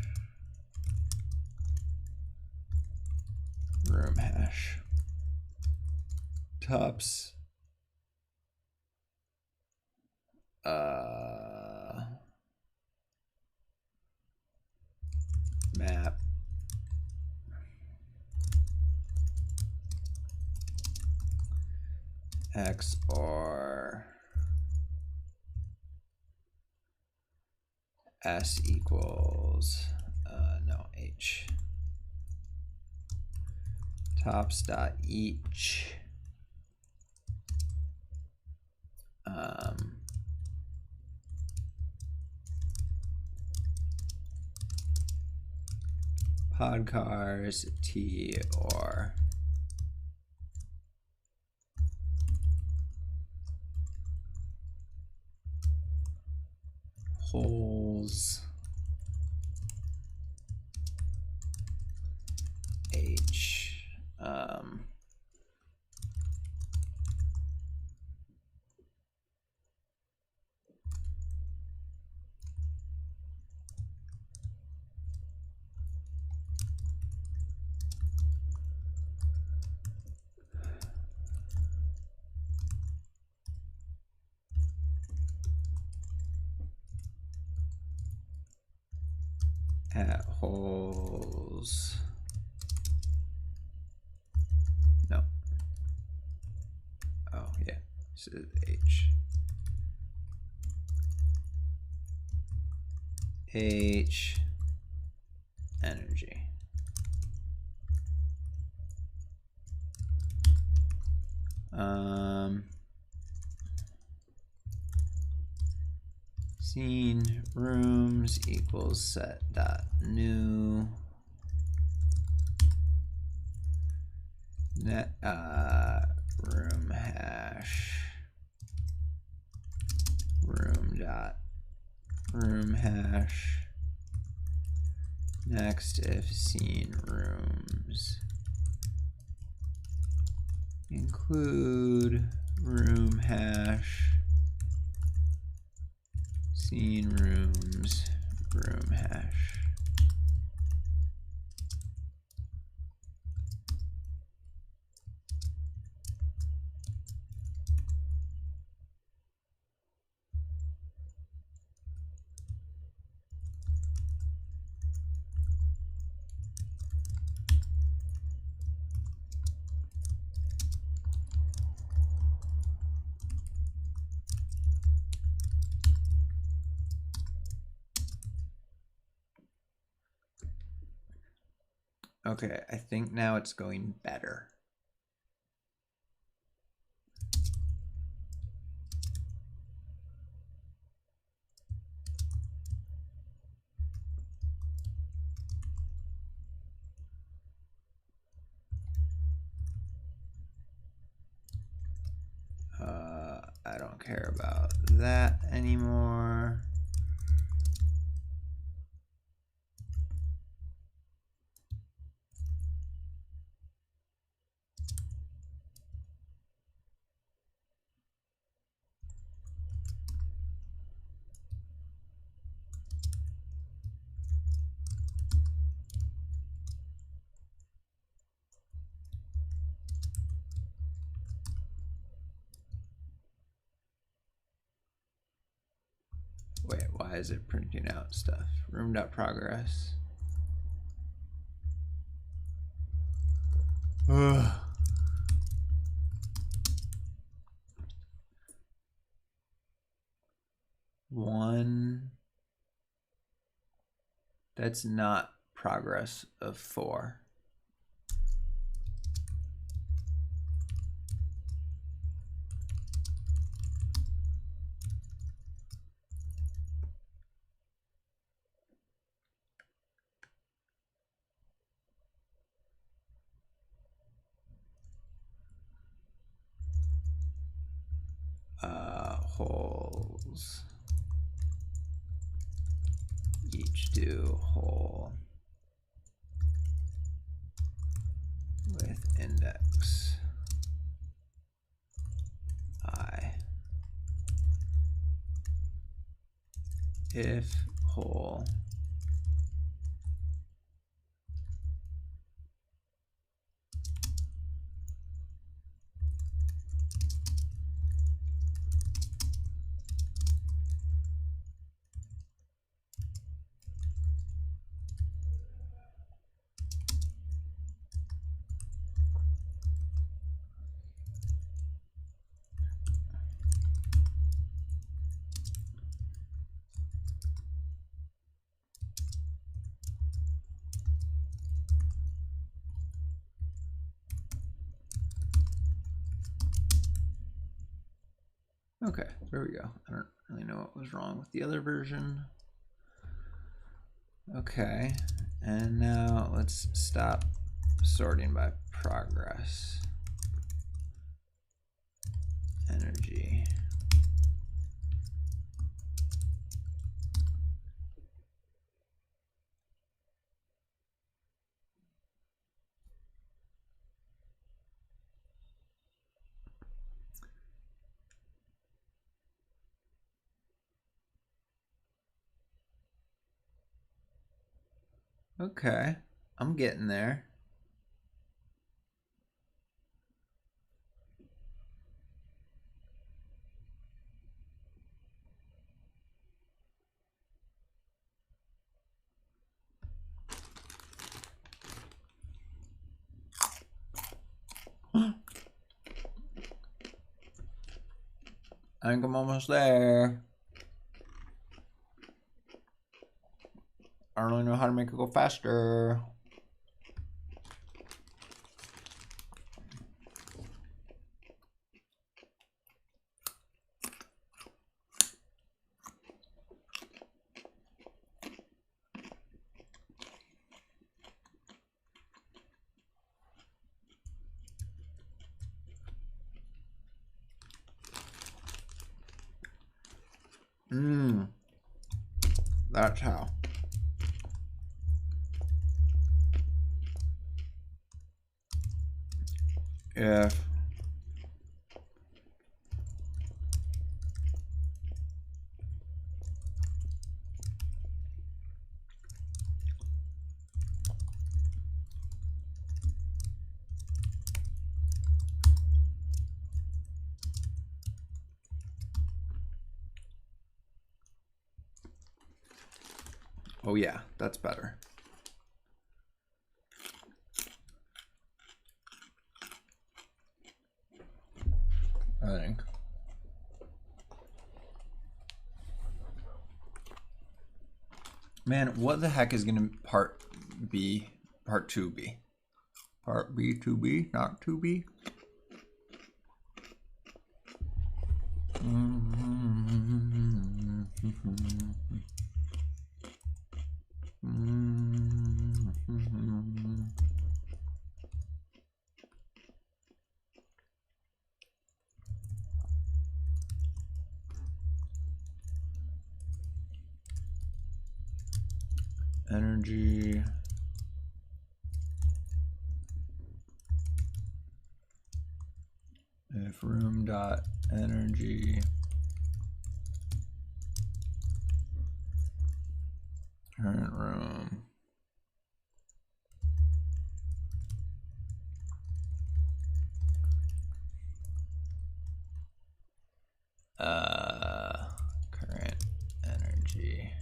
Speaker 1: room hash tops map x or s equals no h tops dot each pod cars t or holes h at holes. No. Oh, yeah. This is H. H energy. Scene rooms equals set dot new net room hash room dot room hash. Next, if scene rooms include room hash scene rooms room hash. Okay, I think now it's going better. I don't care about that anymore. Wait, why is it printing out stuff? Room.progress. Ugh. One. That's not progress of 4. Holes each do hole with index I if hole Okay, there we go. I don't really know what was wrong with the other version. Okay, and now let's stop sorting by progress. Energy. Okay, I'm getting there. I think I'm almost there. I don't really know how to make it go faster. That's how. If oh yeah, that's better. I think. Man, what the heck is gonna part B part 2b? Part B, 2b, not 2b. Energy. If room dot energy current room current energy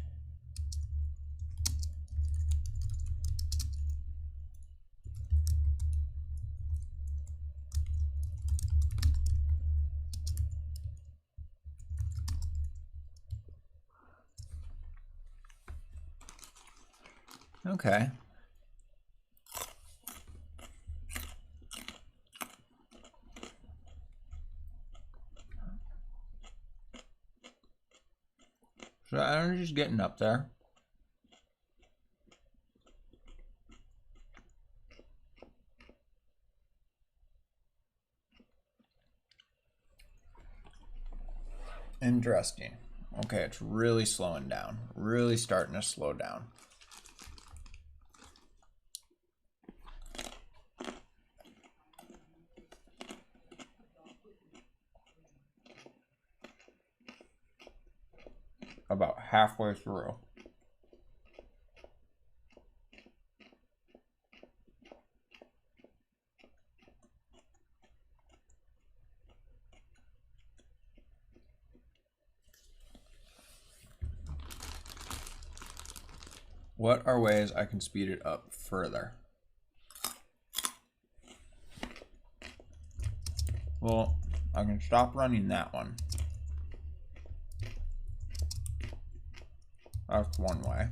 Speaker 1: okay. So energy's getting up there. Interesting. Okay, it's really slowing down. Really starting to slow down. About halfway through. What are ways I can speed it up further? Well, I can stop running that one. That's one way.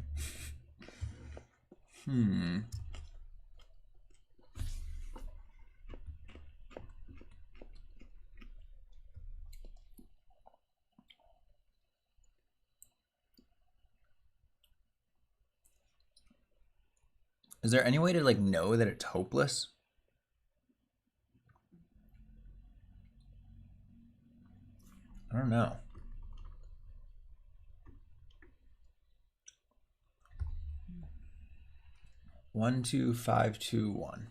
Speaker 1: Is there any way to like know that it's hopeless? I don't know. 12521.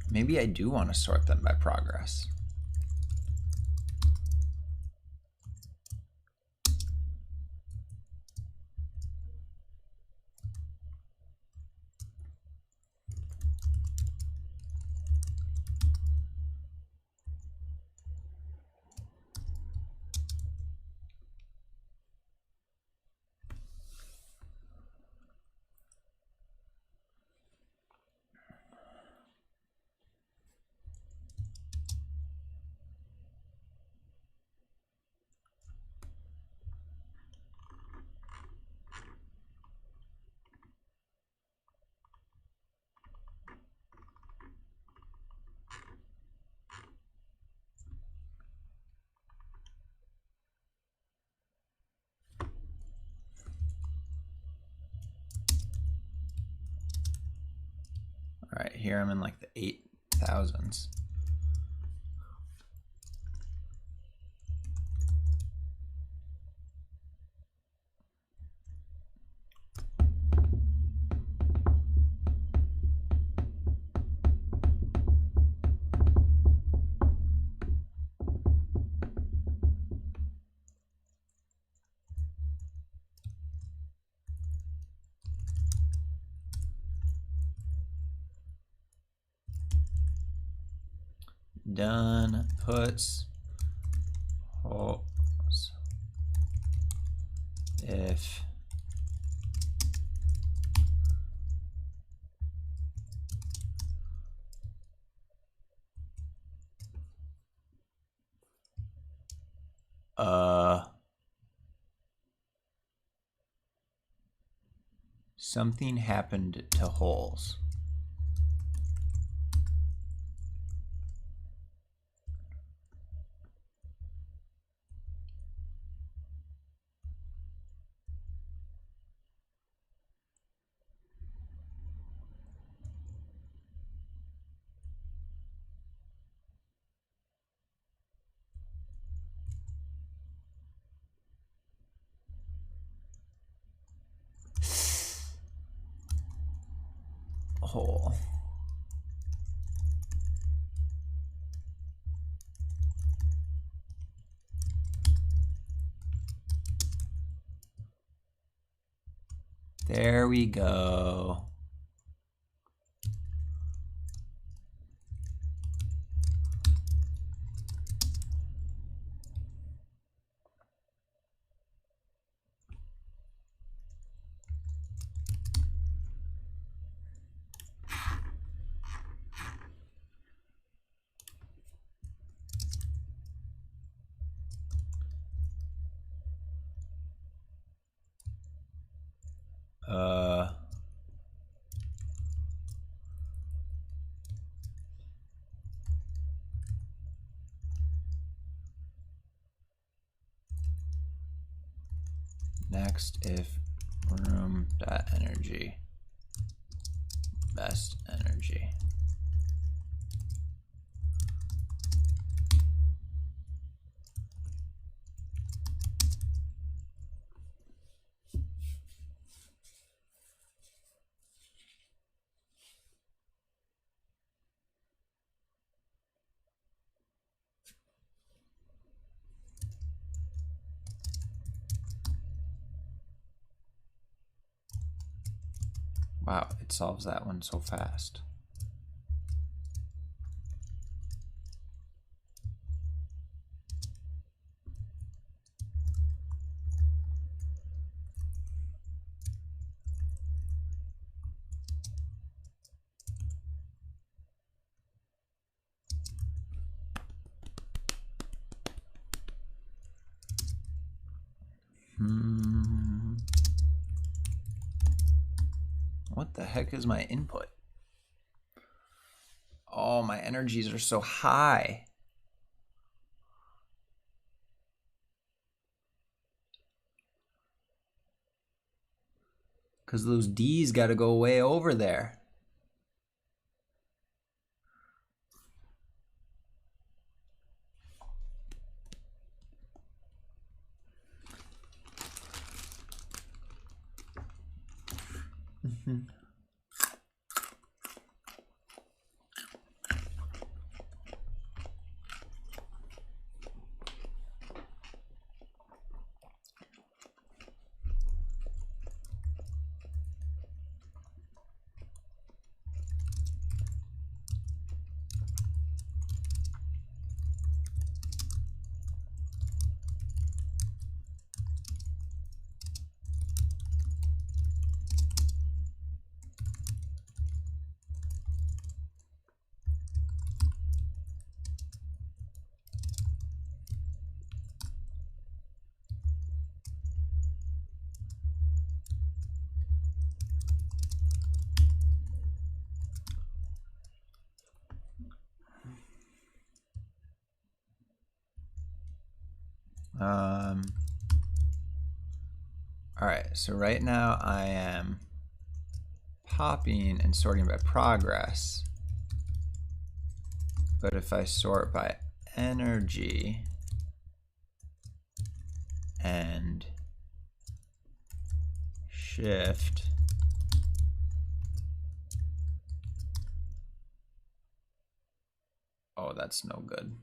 Speaker 1: Maybe I do want to sort them by progress. All right, here I'm in like the 8,000s. Done puts holes if Something happened to holes. Hole. There we go. Next, if room.energy, best energy. Wow, it solves that one so fast. What the heck is my input? Oh, my energies are so high. Because those D's got to go way over there. All right, so right now I am popping and sorting by progress. But if I sort by energy and shift, oh, that's no good.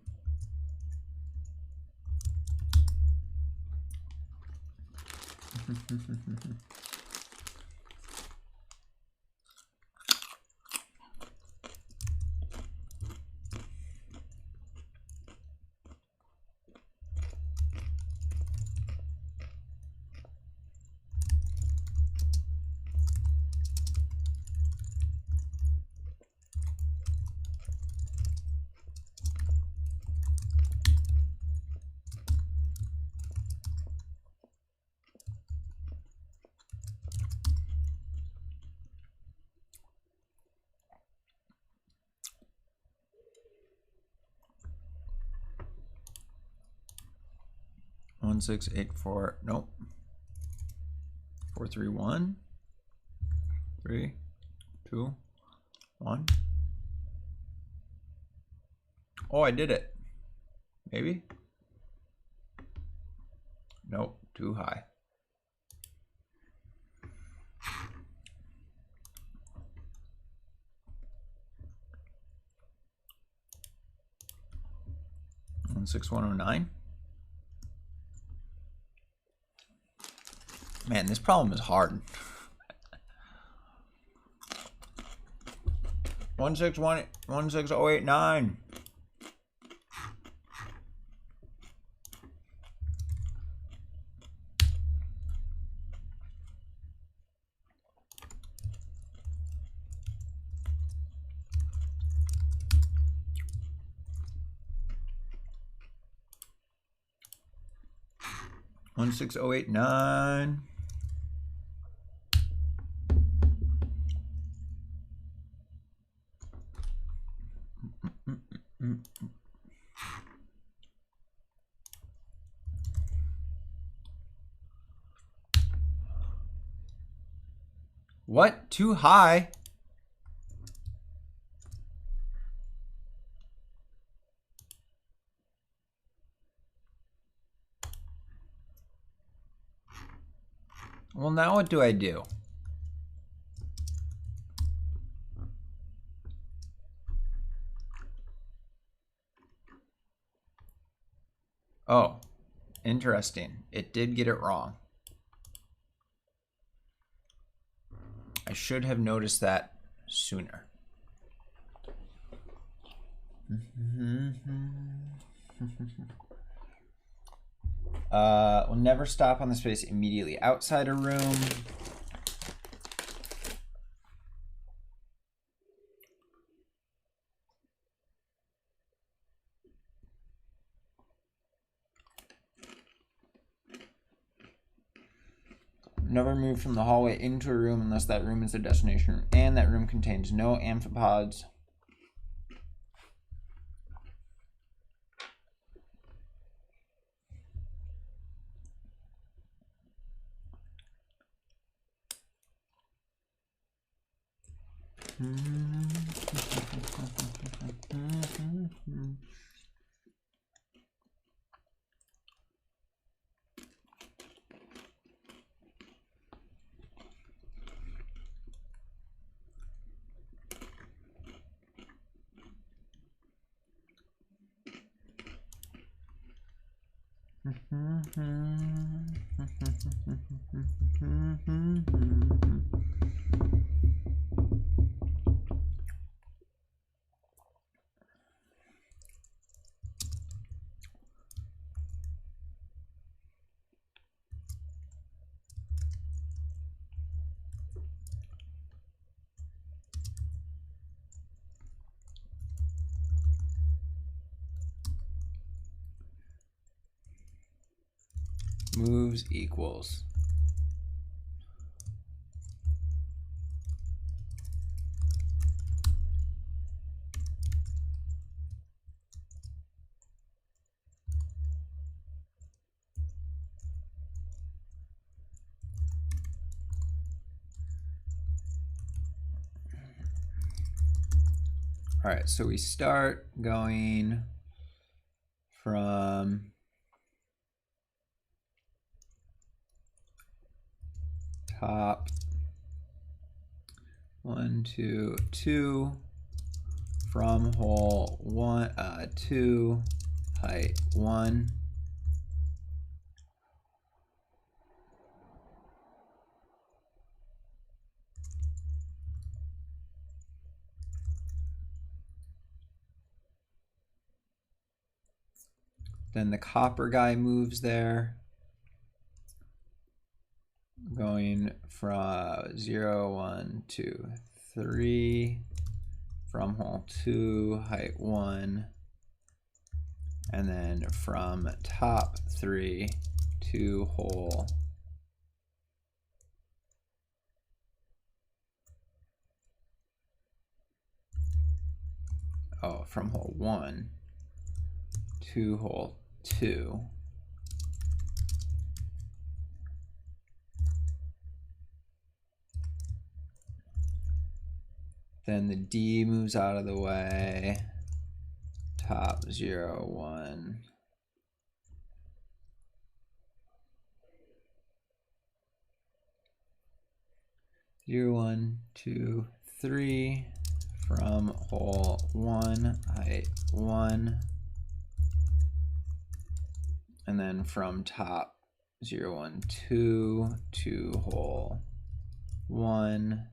Speaker 1: 1684. Nope. 431. 3, 2, 1. Oh, I did it. Maybe? Nope, too high. And 6109. Man, this problem is hard. 16089. One 16089. What? Too high? Well, now what do I do? Oh, interesting. It did get it wrong. I should have noticed that sooner. We'll never stop on the space immediately outside a room. Never move from the hallway into a room unless that room is the destination room and that room contains no amphipods. Moves equals. All right, so we start going from top 1 to 2 from hole 1 2 height 1. Then the copper guy moves there, going from 0 1 2 3 from hole 2 height 1, and then from top 3 to hole from hole 1 to hole 2. Then the D moves out of the way. Top 0, 1. Zero, 1, 2, 3 from hole 1, height 1, and then from top 0, 1, 2 to hole 1.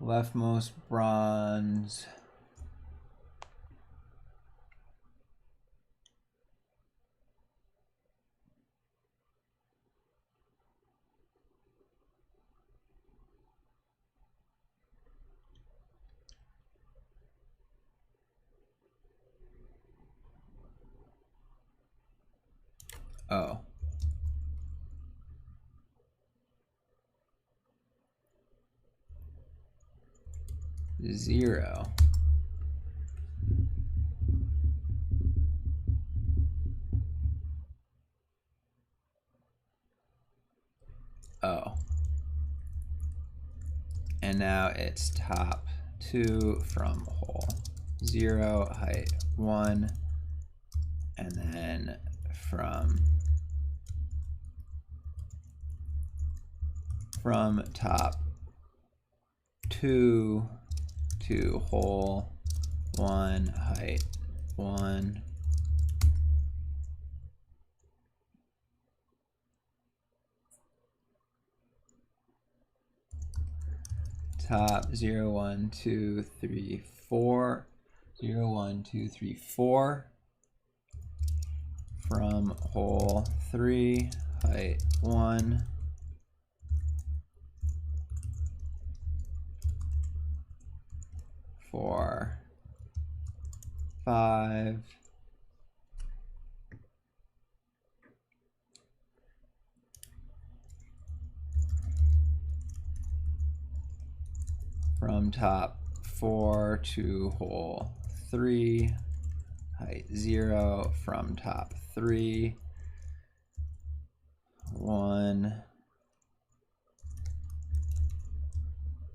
Speaker 1: Leftmost bronze. Oh. Zero. Oh. And now it's top 2 from hole 0, height 1, and then from top 2 to hole 1, height 1. Top 0, 1, 2, 3, 4. 0, 1, 2, 3, 4. From hole 3, height 1. Four, 5. From top 4 to hole 3, height 0. From top 3, 1.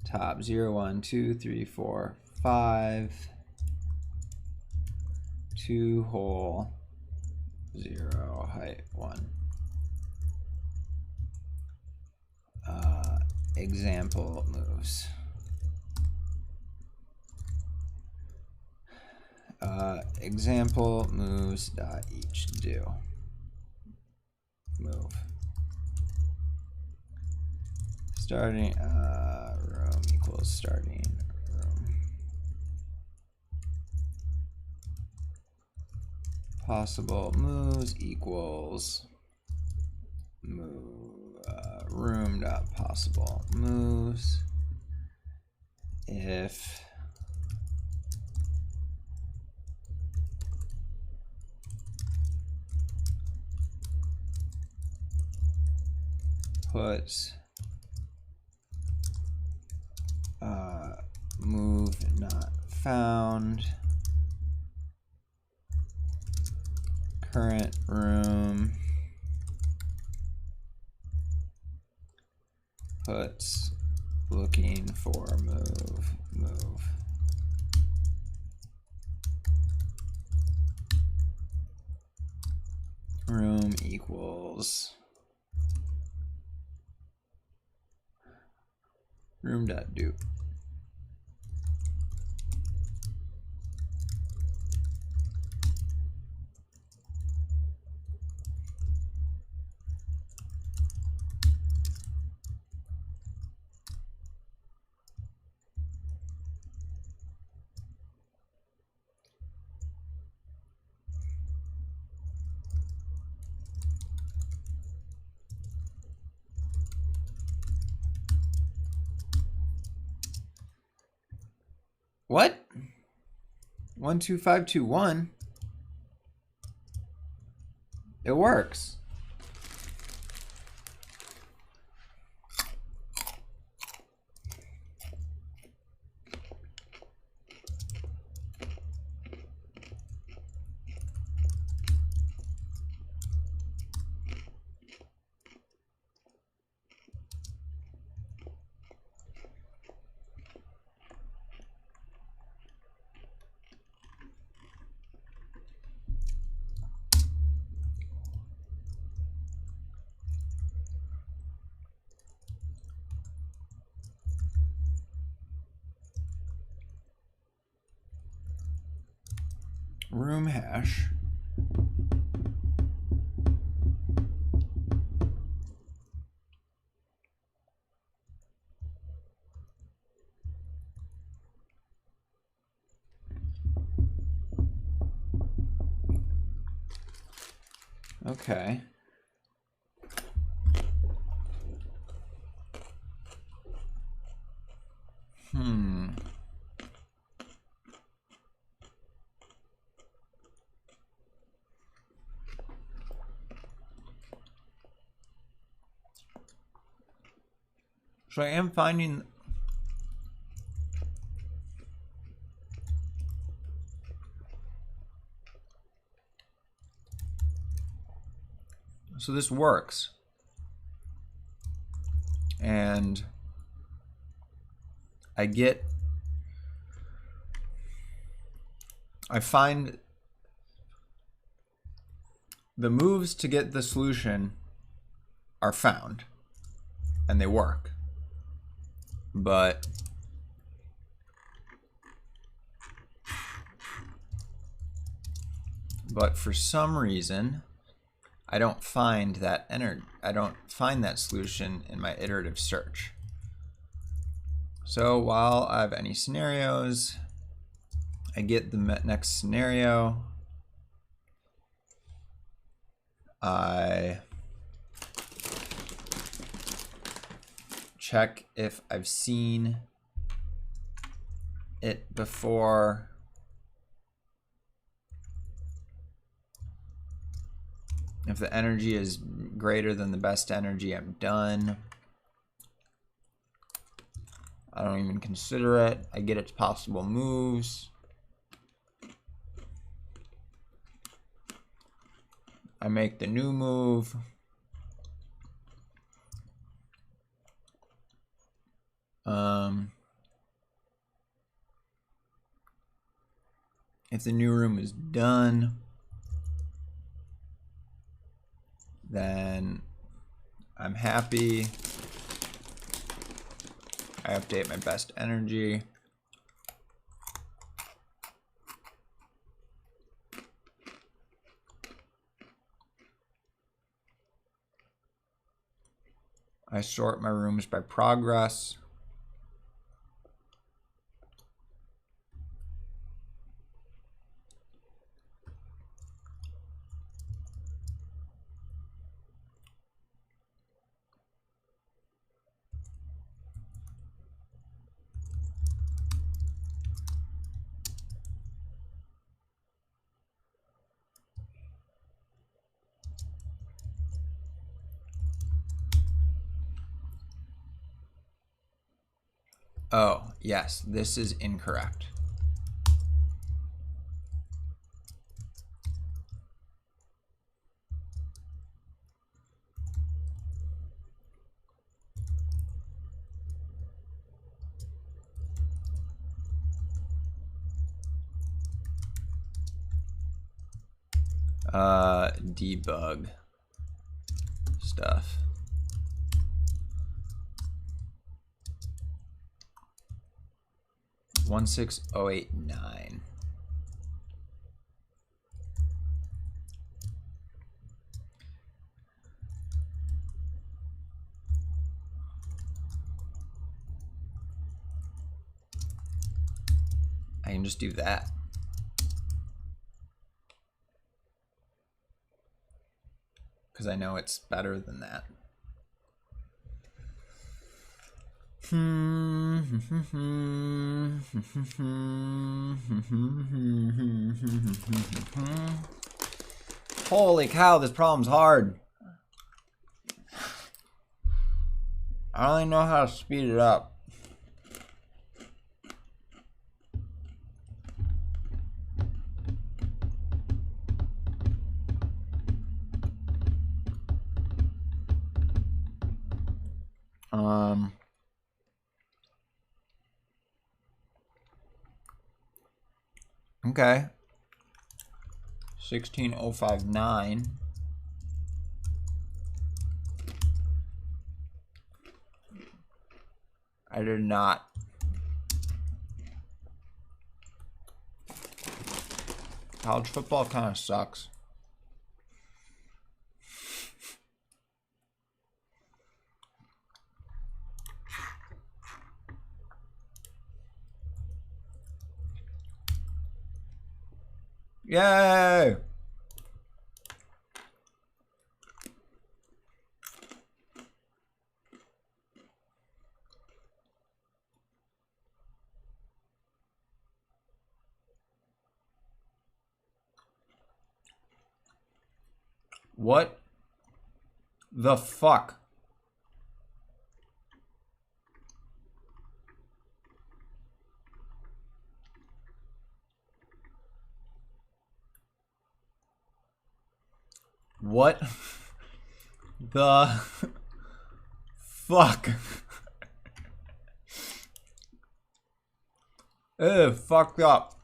Speaker 1: Top 0, 1, 2, 3, 4, 5. 2 hole 0, height 1. Example moves. Example moves dot each do. Move. Starting room equals starting room. Possible moves equals move room dot possible moves. If puts move not found, current room puts looking for move. Room equals room.do. What? 1, 2, 5, 2, 1. It works. room hash okay. So I am finding so this works, and I find the moves to get the solution are found and they work, but for some reason I don't find that solution in my iterative search. So while I have any scenarios, I get the next scenario. I check if I've seen it before. If the energy is greater than the best energy, I'm done. I don't even consider it. I get its possible moves. I make the new move. If the new room is done, then I'm happy. I update my best energy. I sort my rooms by progress. Oh, yes, this is incorrect. Debug stuff. One 16089. I can just do that. Because I know it's better than that. Holy cow, this problem's hard. I only know how to speed it up. Okay. 16059. I did not. College football kind of sucks. Yay! What the fuck? What the fuck? Ew, fucked up.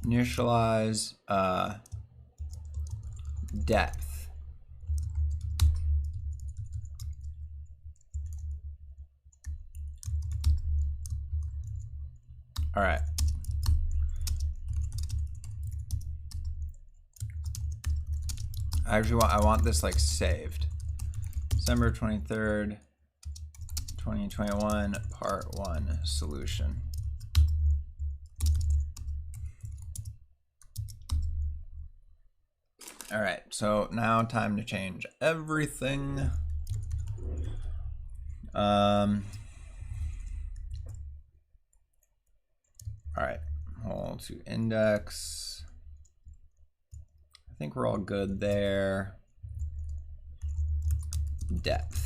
Speaker 1: Initialize depth. All right. I want this like saved. December 23rd, 2021, part 1 solution. All right, so now time to change everything. All right, hold to index. I think we're all good there. Depth.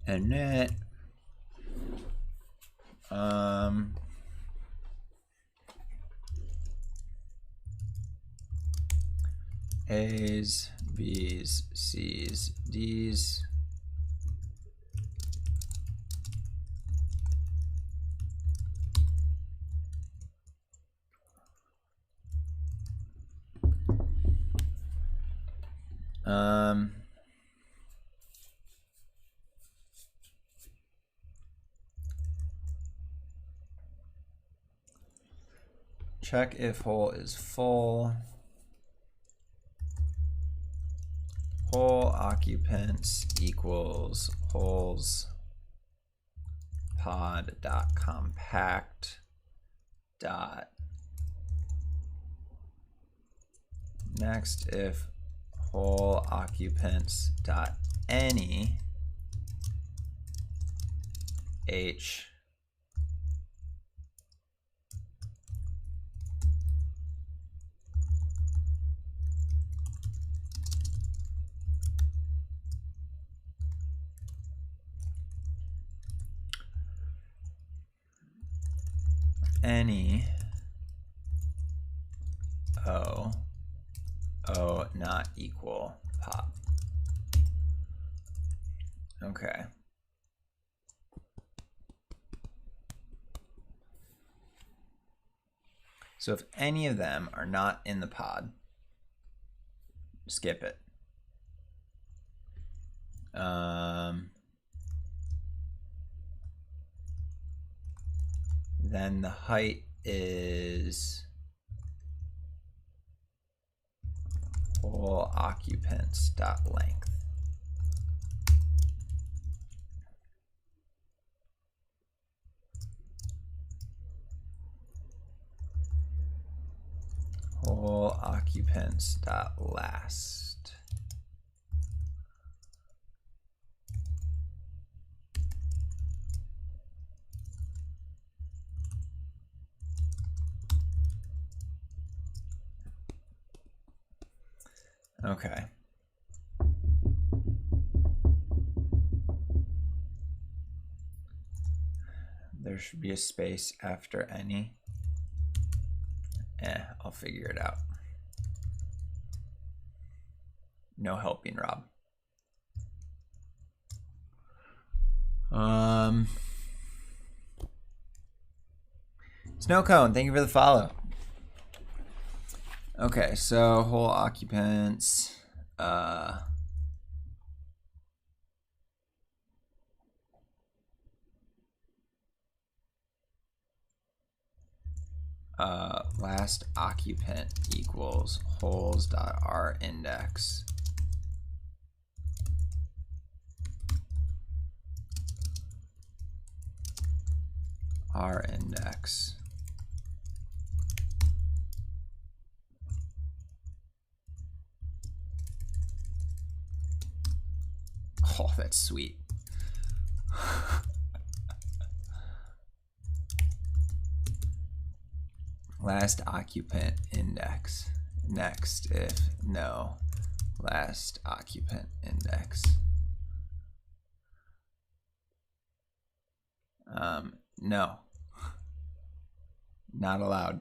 Speaker 1: And net. A's, B's, C's, D's. Check if hole is full. Hole occupants equals holes pod dot compact dot next if hole occupants dot any h any O not equal pop. Okay. So if any of them are not in the pod, skip it. Then the height is hole occupants dot length. Hole occupants dot last. Okay. There should be a space after any. I'll figure it out. No helping, Rob. Snow Cone, thank you for the follow. Okay, so whole occupants. Last occupant equals holes.rIndex. rIndex. Oh, that's sweet. Last occupant index. Next if no. Last occupant index. No. Not allowed.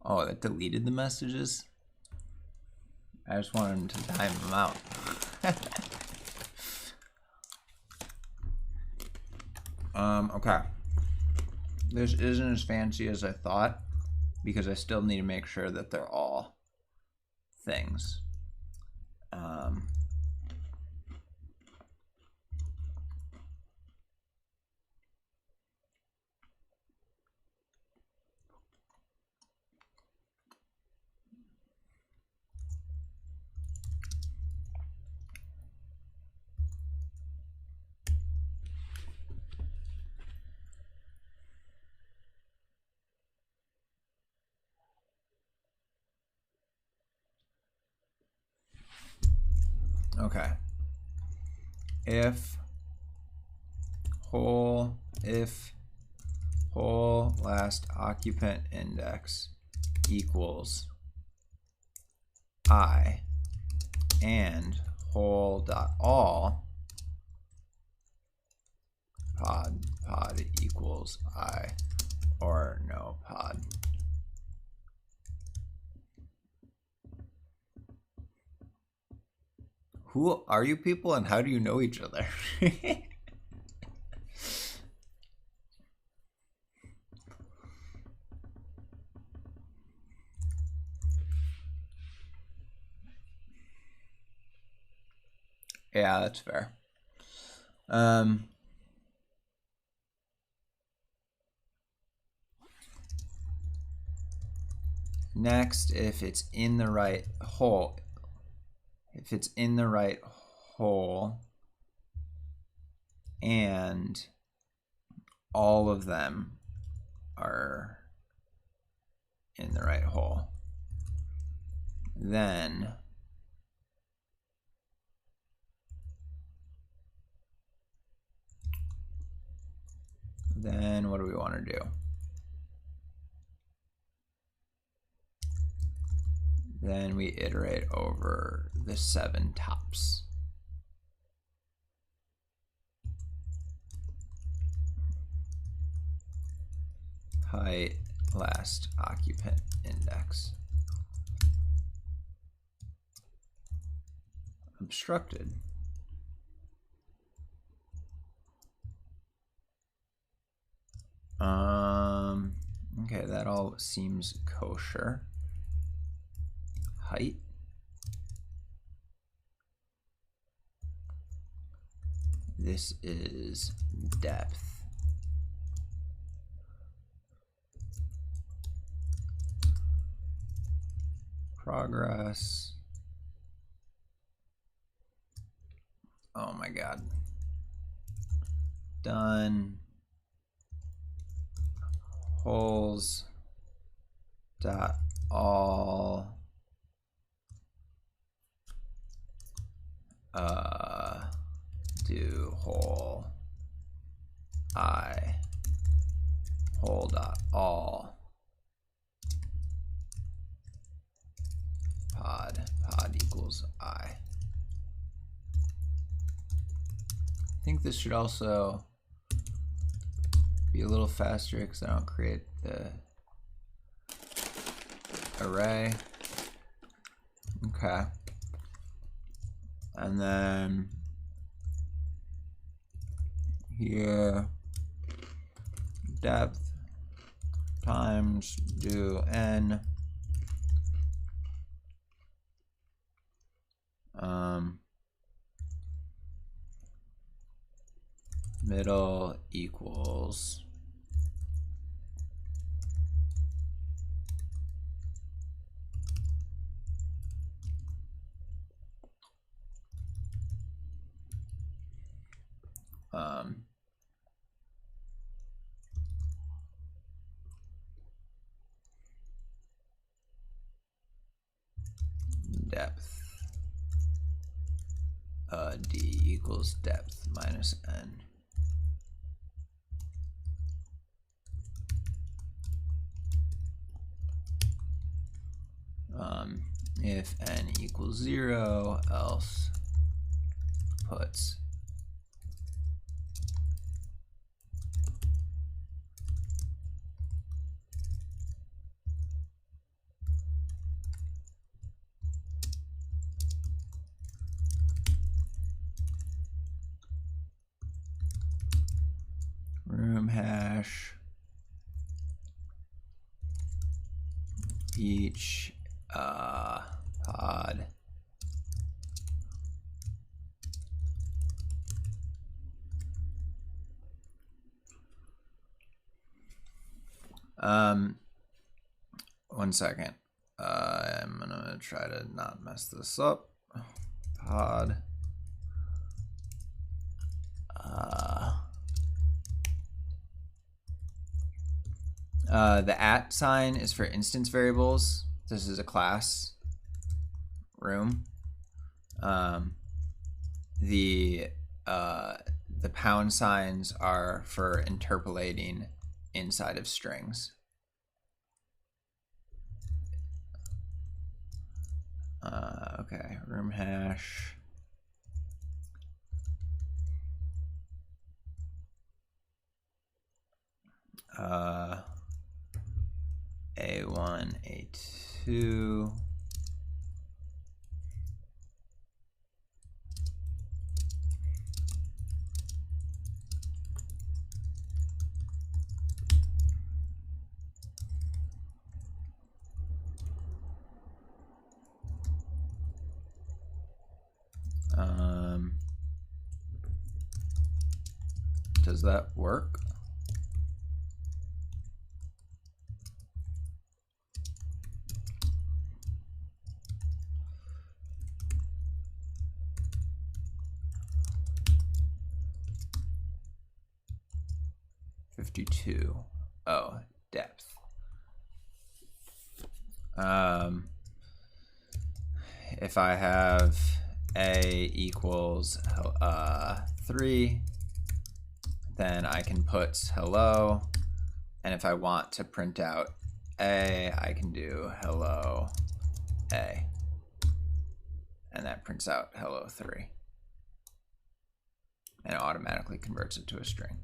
Speaker 1: Oh, that deleted the messages? I just wanted to time them out. Okay. This isn't as fancy as I thought because I still need to make sure that they're all things. Okay. If whole last occupant index equals I and whole.all pod equals I or no pod. Who are you people and how do you know each other? Yeah, that's fair. Next, if it's in the right hole, and all of them are in the right hole, then what do we want to do? Then we iterate over the 7 tops. Height, last occupant index. Obstructed. Okay, that all seems kosher. Height. This is depth. progress. Oh my God. Done. Holes dot all do hole I hole dot all pod equals I. I think this should also be a little faster because I don't create the array. Okay. And then here, depth times do n middle equals depth d equals depth minus n. If n equals 0, else puts room hash each pod one second. I'm gonna try to not mess this up. Pod the @ sign is for instance variables. This is a class room. The pound signs are for interpolating inside of strings. Okay, room hash A1, A2 does that work? Oh, depth. If I have a equals 3, then I can put hello, and if I want to print out a, I can do hello a, and that prints out hello 3, and it automatically converts it to a string.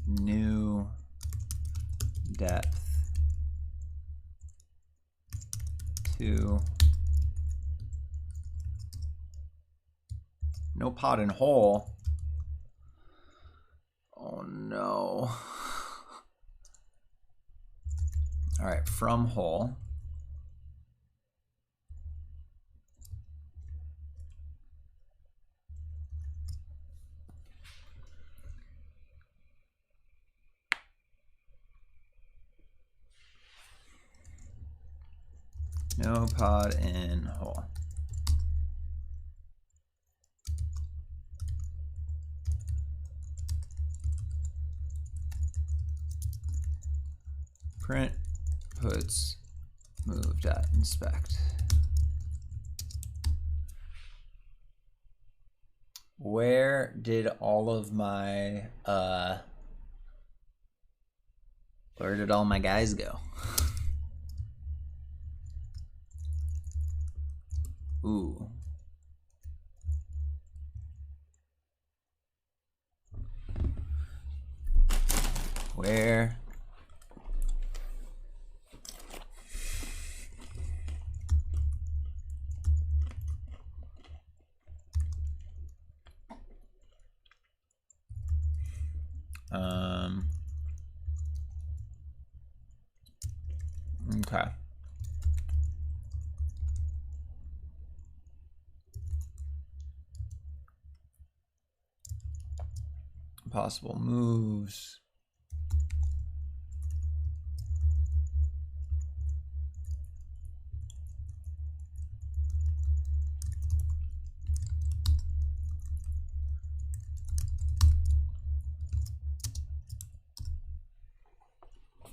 Speaker 1: New depth 2. No pod and hole. Oh no. All right, from hole. no pod in hole. Print puts move.inspect. Where did all of my where did all my guys go? Ooh. Where? Okay. Possible moves.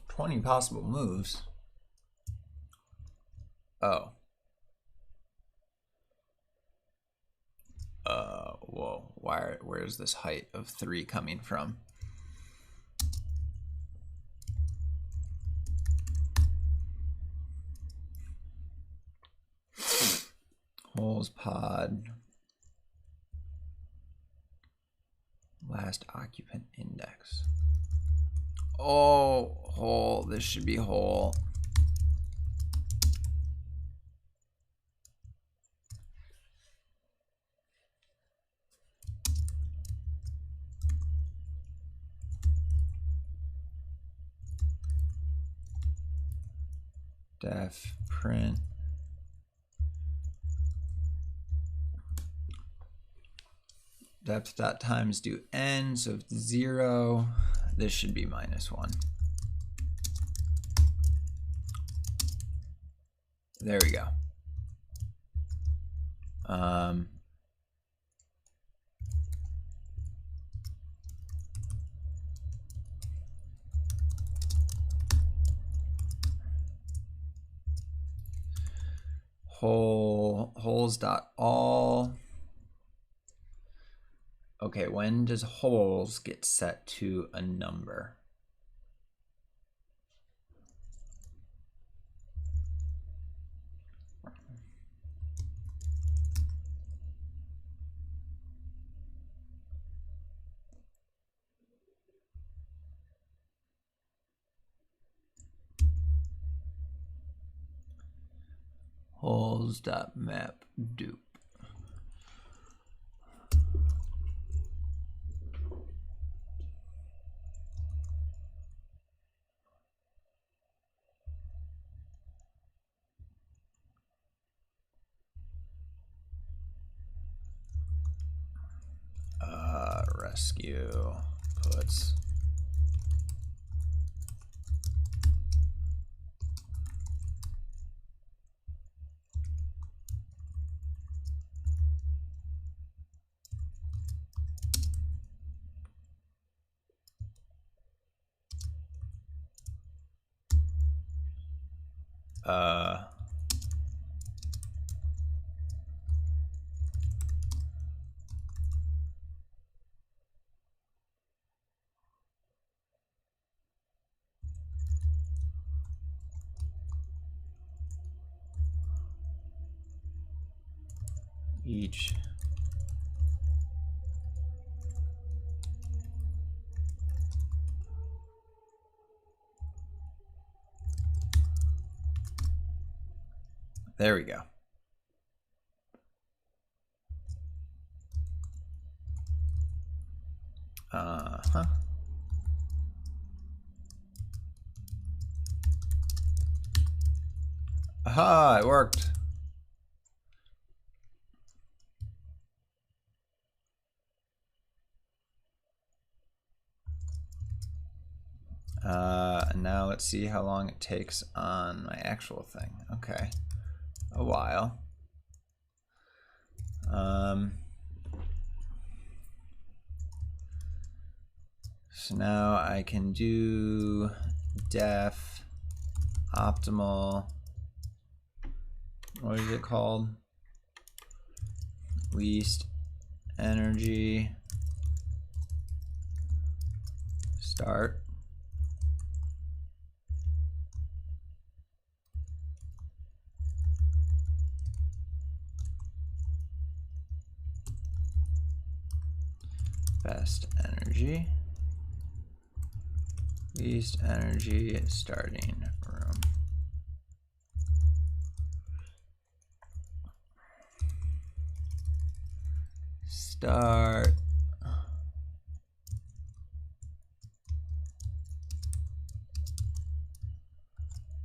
Speaker 1: $20 possible moves. Oh. Whoa. Where's this height of 3 coming from? Holes pod. Last occupant index. Oh, hole. This should be hole. Def print. Depth.times do n, so if it's 0, this should be -1. There we go. Holes.all. Okay, when does holes get set to a number? Holes.mapDupe. Rescue puts each there we go. Aha, it worked. And now let's see how long it takes on my actual thing. Okay. a while. So now I can do def optimal, what is it called? Least energy start. Best energy. Least energy starting room. Start.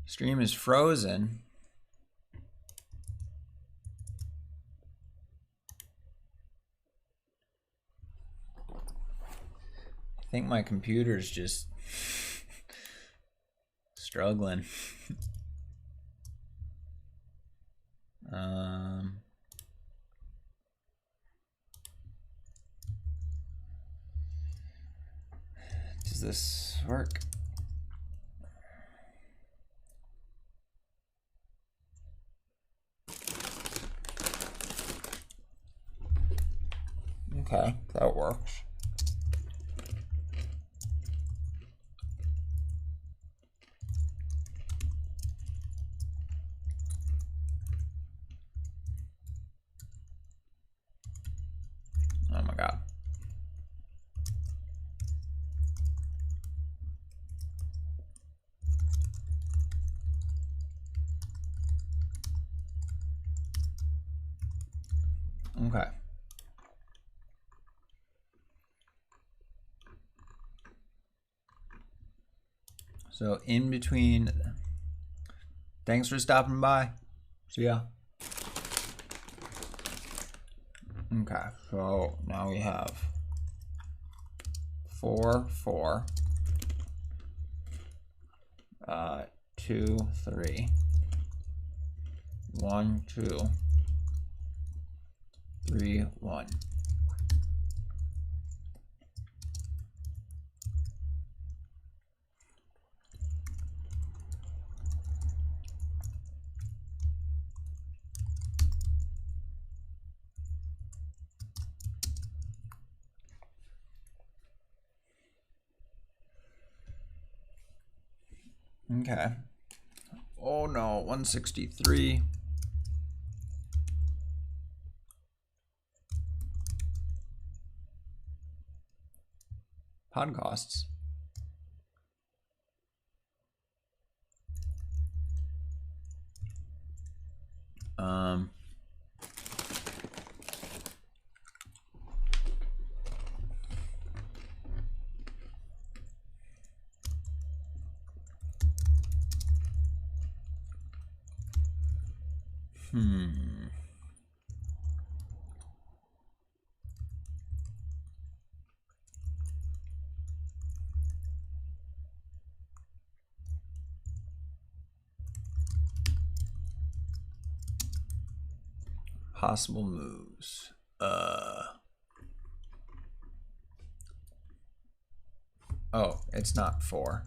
Speaker 1: Stream is frozen. I think my computer's just struggling. Does this work? Okay, that works. Oh my God. Okay. So in between, thanks for stopping by. See ya. Okay, so now we have 4, 4, 2, 3, 1, 2, 3, 1. Okay. Oh no, 163. Pod costs. Possible moves. Oh, it's not 4.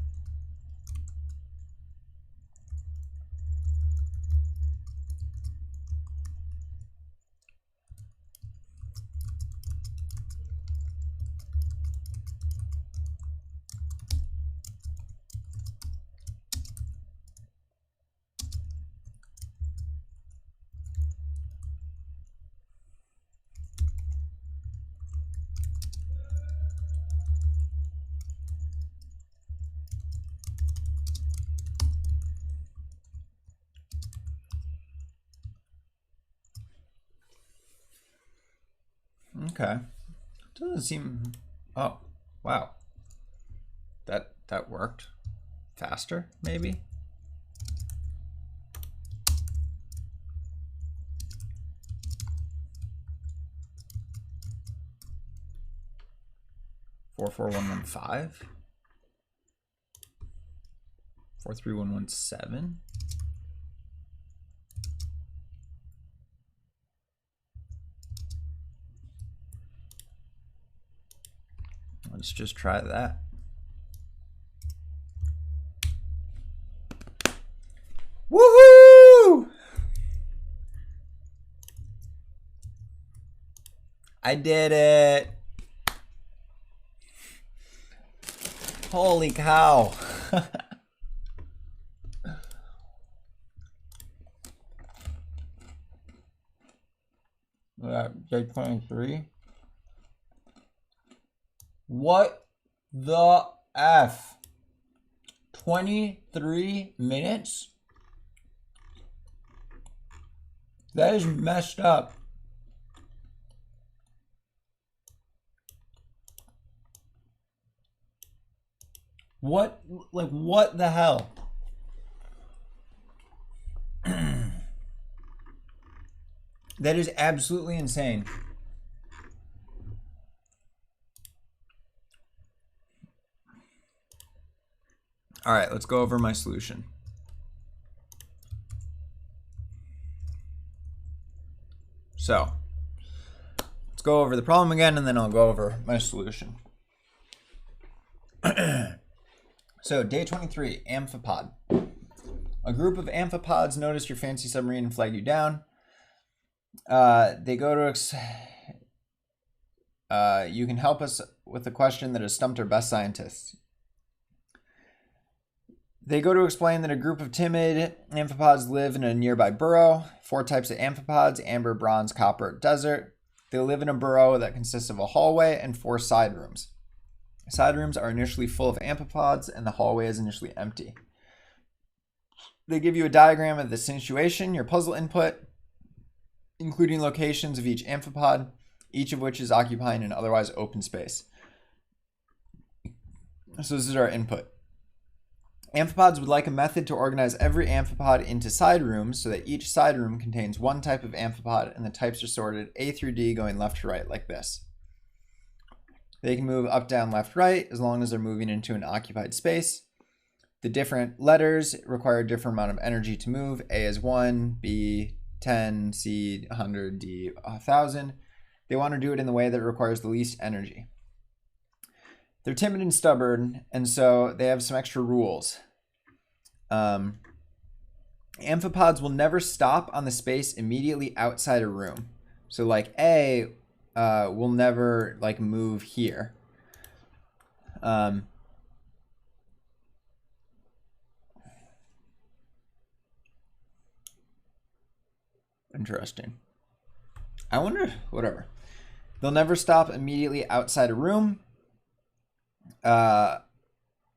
Speaker 1: Okay. Doesn't seem. Oh, wow. That worked. Faster, maybe? Four 4115. 43117. Let's just try that. Woohoo! I did it. Holy cow. Day 23. What the F? 23 minutes? That is messed up. What, like, what the hell? That is absolutely insane. All right, let's go over my solution. So, let's go over the problem again, and then I'll go over my solution. So, day 23, Amphipod. A group of amphipods noticed your fancy submarine and flagged you down. They go to you can help us with a question that has stumped our best scientists. They go to explain that a group of timid amphipods live in a nearby burrow. 4 types of amphipods: amber, bronze, copper, desert. They live in a burrow that consists of a hallway and 4 side rooms. Side rooms are initially full of amphipods, and the hallway is initially empty. They give you a diagram of the situation, your puzzle input, including locations of each amphipod, each of which is occupying an otherwise open space. So this is our input. Amphipods would like a method to organize every amphipod into side rooms so that each side room contains one type of amphipod, and the types are sorted A through D going left to right like this. They can move up, down, left, right as long as they're moving into an occupied space. The different letters require a different amount of energy to move. A is 1, B 10, C 100, D 1000. They want to do it in the way that requires the least energy. They're timid and stubborn, and so they have some extra rules. Amphipods will never stop on the space immediately outside a room. So like A will never like move here. Interesting. I wonder, whatever. They'll never stop immediately outside a room.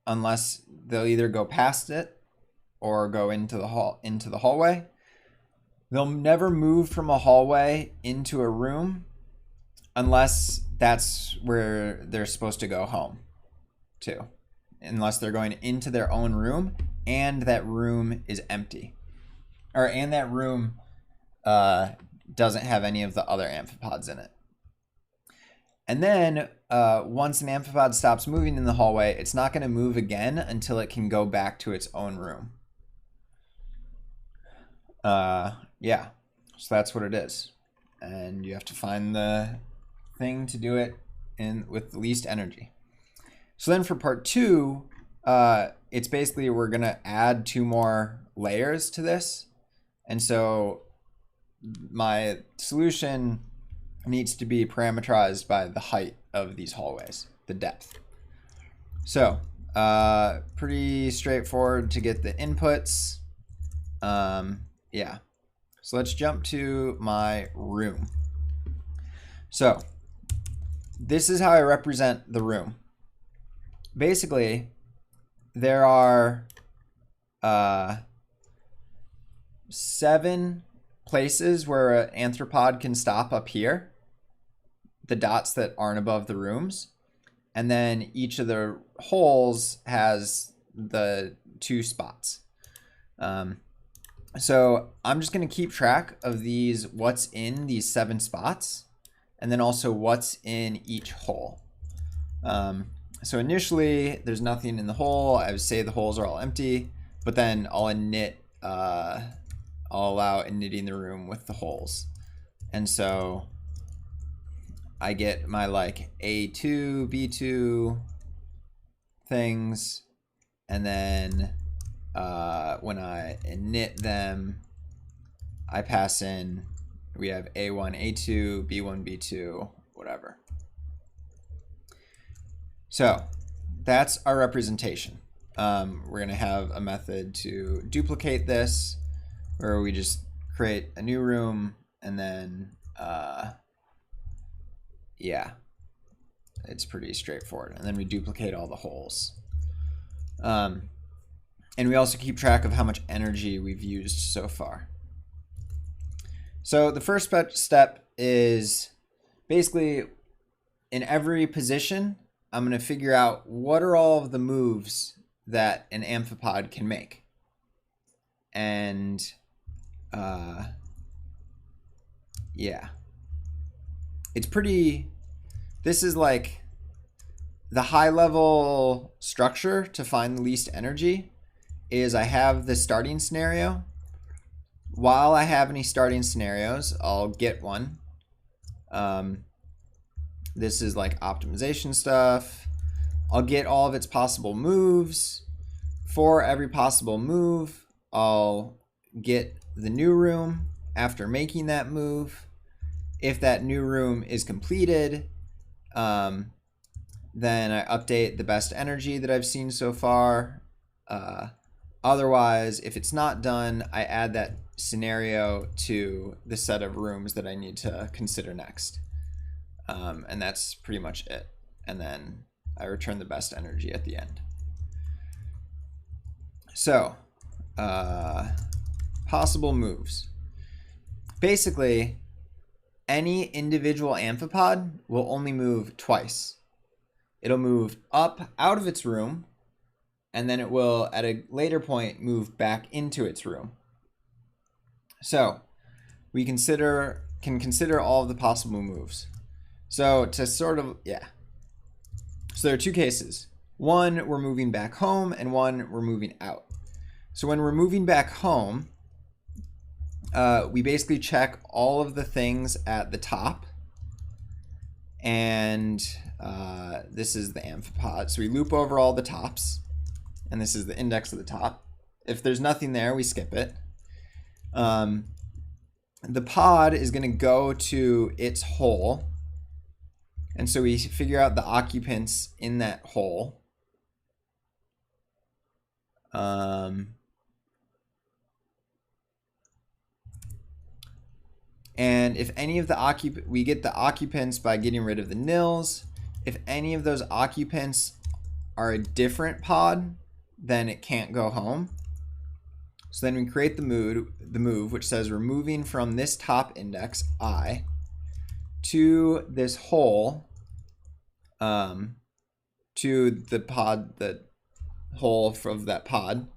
Speaker 1: Unless they'll either go past it or go into the hallway. They'll never move from a hallway into a room unless that's where they're supposed to go home to. Unless they're going into their own room and that room is empty. And that room doesn't have any of the other amphipods in it. And then once an amphipod stops moving in the hallway, it's not going to move again until it can go back to its own room. Yeah, so that's what it is. And you have to find the thing to do it with the least energy. So then for part 2, it's basically we're going to add 2 more layers to this. And so my solution needs to be parameterized by the height of these hallways, the depth. So pretty straightforward to get the inputs. Yeah, so let's jump to my room. So this is how I represent the room. Basically, there are 7 places where an arthropod can stop up here, the dots that aren't above the rooms, and then each of the holes has the 2 spots. So I'm just going to keep track of what's in these 7 spots, and then also what's in each hole. So initially there's nothing in the hole. I would say the holes are all empty, but then I'll init, I'll allow initting the room with the holes. And so I get my like A2, B2 things, and then when I init them, I pass in, we have A1, A2, B1, B2, whatever. So that's our representation. We're going to have a method to duplicate this where we just create a new room and then, yeah, it's pretty straightforward. And then we duplicate all the holes. And we also keep track of how much energy we've used so far. So the first step is basically in every position, I'm going to figure out what are all of the moves that an amphipod can make. And yeah, it's pretty, this is like the high level structure to find the least energy is I have the starting scenario. While I have any starting scenarios, I'll get one. This is like optimization stuff. I'll get all of its possible moves. For every possible move, I'll get the new room after making that move. If that new room is completed, then I update the best energy that I've seen so far. Otherwise, if it's not done, I add that scenario to the set of rooms that I need to consider next. And that's pretty much it. And then I return the best energy at the end. So, possible moves. Basically, any individual amphipod will only move twice. It'll move up out of its room, and then it will, at a later point, move back into its room. So, we can consider all of the possible moves. So, to sort of, yeah. So, there are two cases. One, we're moving back home, and one, we're moving out. So, when we're moving back home, we basically check all of the things at the top. And this is the amphipod. So, we loop over all the tops. And this is the index of the top. If there's nothing there, we skip it. The pod is going to go to its hole. And so we figure out the occupants in that hole. And if any of the we get the occupants by getting rid of the nils. If any of those occupants are a different pod, then it can't go home. So then we create the move, which says we're moving from this top index, I, to this hole, to the pod, the hole of that pod.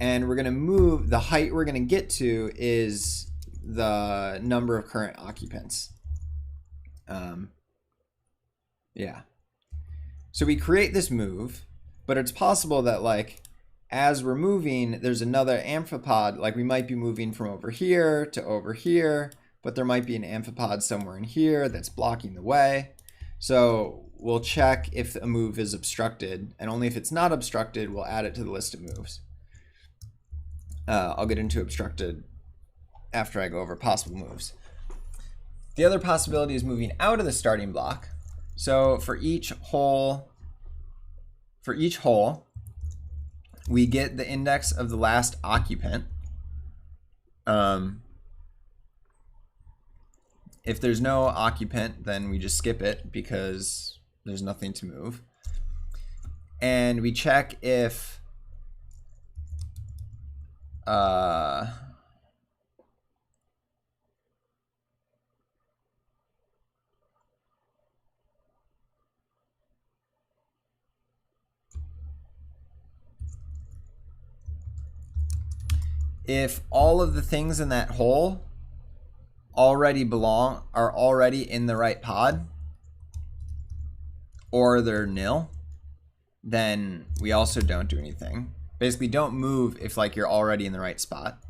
Speaker 1: And we're going to move, the height we're going to get to is the number of current occupants. Yeah. So we create this move, but it's possible that like, as we're moving, there's another amphipod, like we might be moving from over here to over here, but there might be an amphipod somewhere in here that's blocking the way. So we'll check if a move is obstructed, and only if it's not obstructed, we'll add it to the list of moves. I'll get into obstructed after I go over possible moves. The other possibility is moving out of the starting block. So for each hole, we get the index of the last occupant. If there's no occupant, then we just skip it because there's nothing to move. And we check if all of the things in that hole are already in the right pod, or they're nil, then we also don't do anything. Basically, don't move if like you're already in the right spot.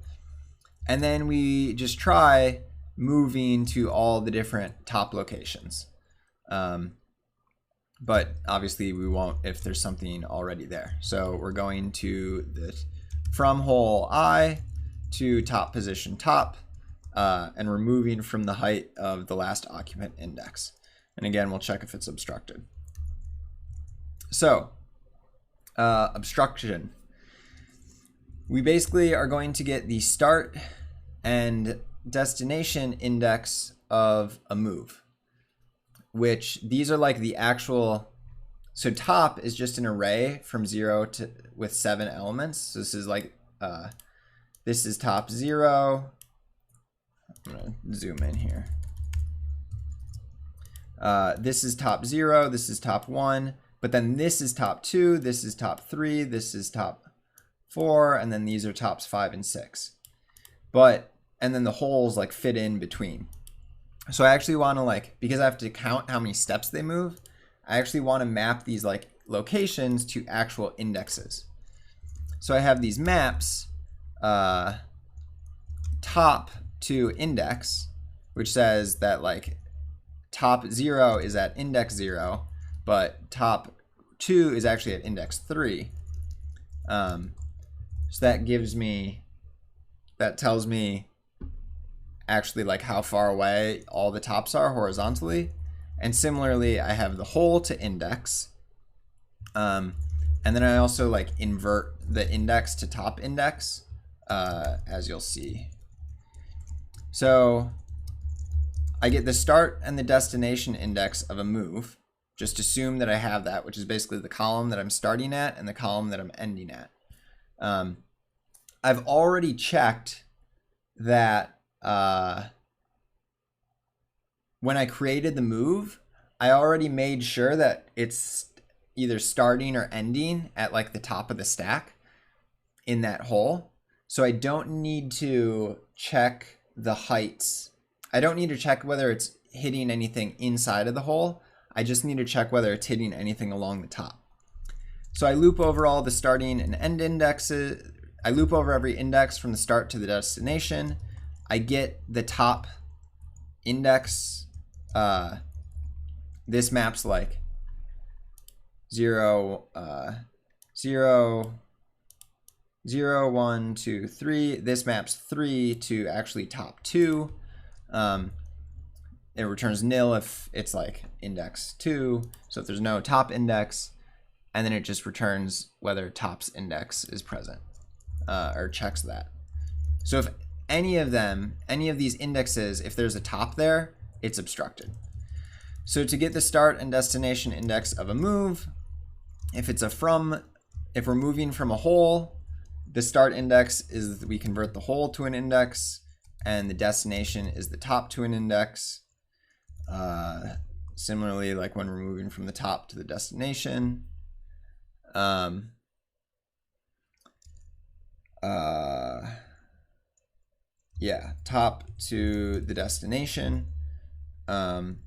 Speaker 1: And then we just try moving to all the different top locations. But obviously we won't if there's something already there. So we're going to the from hole I to top position top, and removing from the height of the last occupant index. And again, we'll check if it's obstructed. So obstruction. We basically are going to get the start and destination index of a move, which these are like the actual, so top is just an array from 0 to with 7 elements. So this is like, this is top 0. I'm gonna zoom in here. This is top 0, this is top 1, but then this is top 2, this is top 3, this is top 4, and then these are tops 5 and 6. And then the holes like fit in between. So I actually want to, like, because I have to count how many steps they move, I actually want to map these like locations to actual indexes. So I have these maps, top to index, which says that like top 0 is at index 0, but top 2 is actually at index 3. So that gives me, that tells me actually like how far away all the tops are horizontally. And similarly, I have the hole to index. And then I also like invert the index to top index, as you'll see. So I get the start and the destination index of a move. Just assume that I have that, which is basically the column that I'm starting at and the column that I'm ending at. I've already checked that when I created the move, I already made sure that it's either starting or ending at like the top of the stack in that hole. So I don't need to check the heights. I don't need to check whether it's hitting anything inside of the hole. I just need to check whether it's hitting anything along the top. So I loop over all the starting and end indexes. I loop over every index from the start to the destination. I get the top index. This maps like 0, 0, 0, 1, 2, 3. This maps 3 to actually top 2. It returns nil if it's like index 2. So if there's no top index, and then it just returns whether top's index is present, or checks that. So if any of these indexes, if there's a top there, it's obstructed. So to get the start and destination index of a move, if we're moving from a hole, the start index is we convert the hole to an index, and the destination is the top to an index. Similarly, like when we're moving from the top to the destination. Yeah, top to the destination. And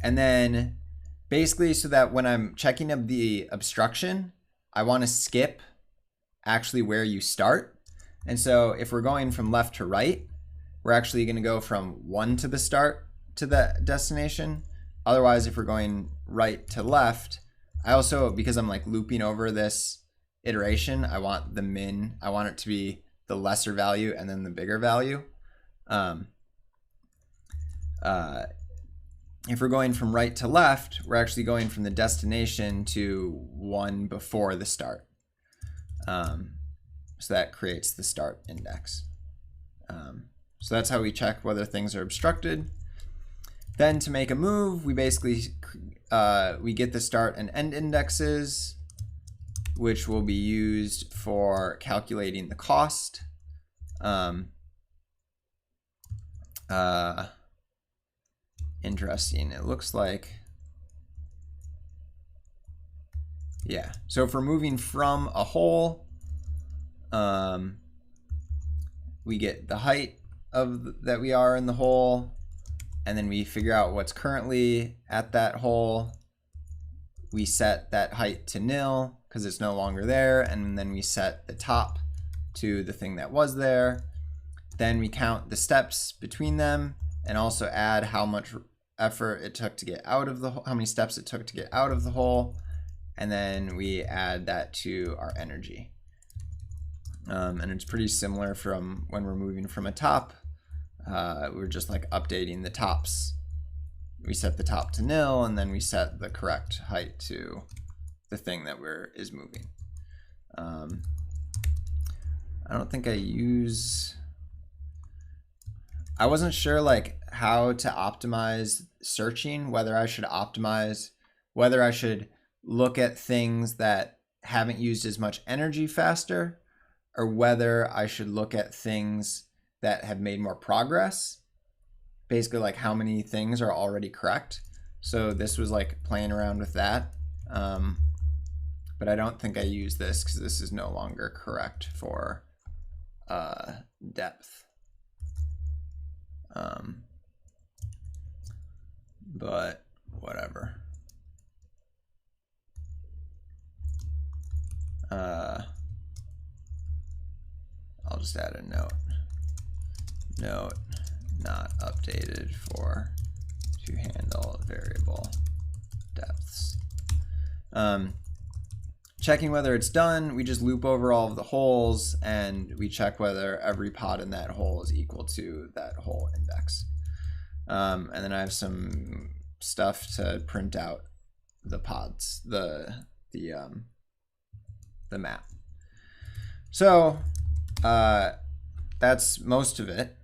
Speaker 1: then basically so that when I'm checking up the obstruction, I want to skip actually where you start. And so if we're going from left to right, we're actually going to go from 1 to the start to the destination. Otherwise, if we're going right to left, I also, because I'm like looping over this iteration, I want the min, I want it to be the lesser value and then the bigger value. If we're going from right to left, we're actually going from the destination to 1 before the start. So that creates the start index. So that's how we check whether things are obstructed. Then to make a move, we basically we get the start and end indexes, which will be used for calculating the cost. Interesting. It looks like, yeah. So if we're moving from a hole, we get the height of that we are in the hole, and then we figure out what's currently at that hole. We set that height to nil because it's no longer there, and then we set the top to the thing that was there. Then we count the steps between them and also add how much effort it took to get out of the hole, how many steps it took to get out of the hole, and then we add that to our energy. And it's pretty similar from when we're moving from a top. We're just like updating the tops. We set the top to 0, and then we set the correct height to the thing that is moving. I don't think I wasn't sure like how to optimize searching, whether I should look at things that haven't used as much energy faster, or whether I should look at things that have made more progress. Basically like how many things are already correct. So this was like playing around with that. But I don't think I use this because this is no longer correct for depth. But whatever. I'll just add a note. Note not updated to handle variable depths. Checking whether it's done, we just loop over all of the holes and we check whether every pod in that hole is equal to that hole index. And then I have some stuff to print out the pods, the map. So that's most of it.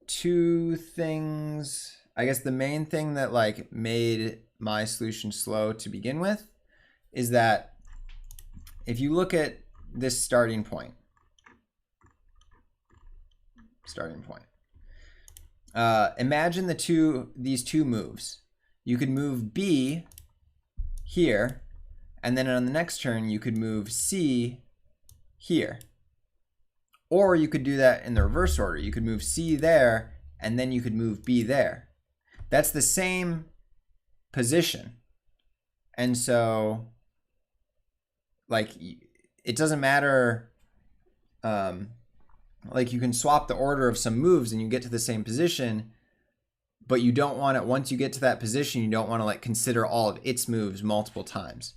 Speaker 1: Two things, I guess the main thing that like made my solution slow to begin with is that if you look at this starting point, imagine these two moves. You could move B here, and then on the next turn you could move C here. Or you could do that in the reverse order. You could move C there, and then you could move B there. That's the same position. And so, like, it doesn't matter, like you can swap the order of some moves and you get to the same position, but you don't want it, once you get to that position, you don't want to like consider all of its moves multiple times.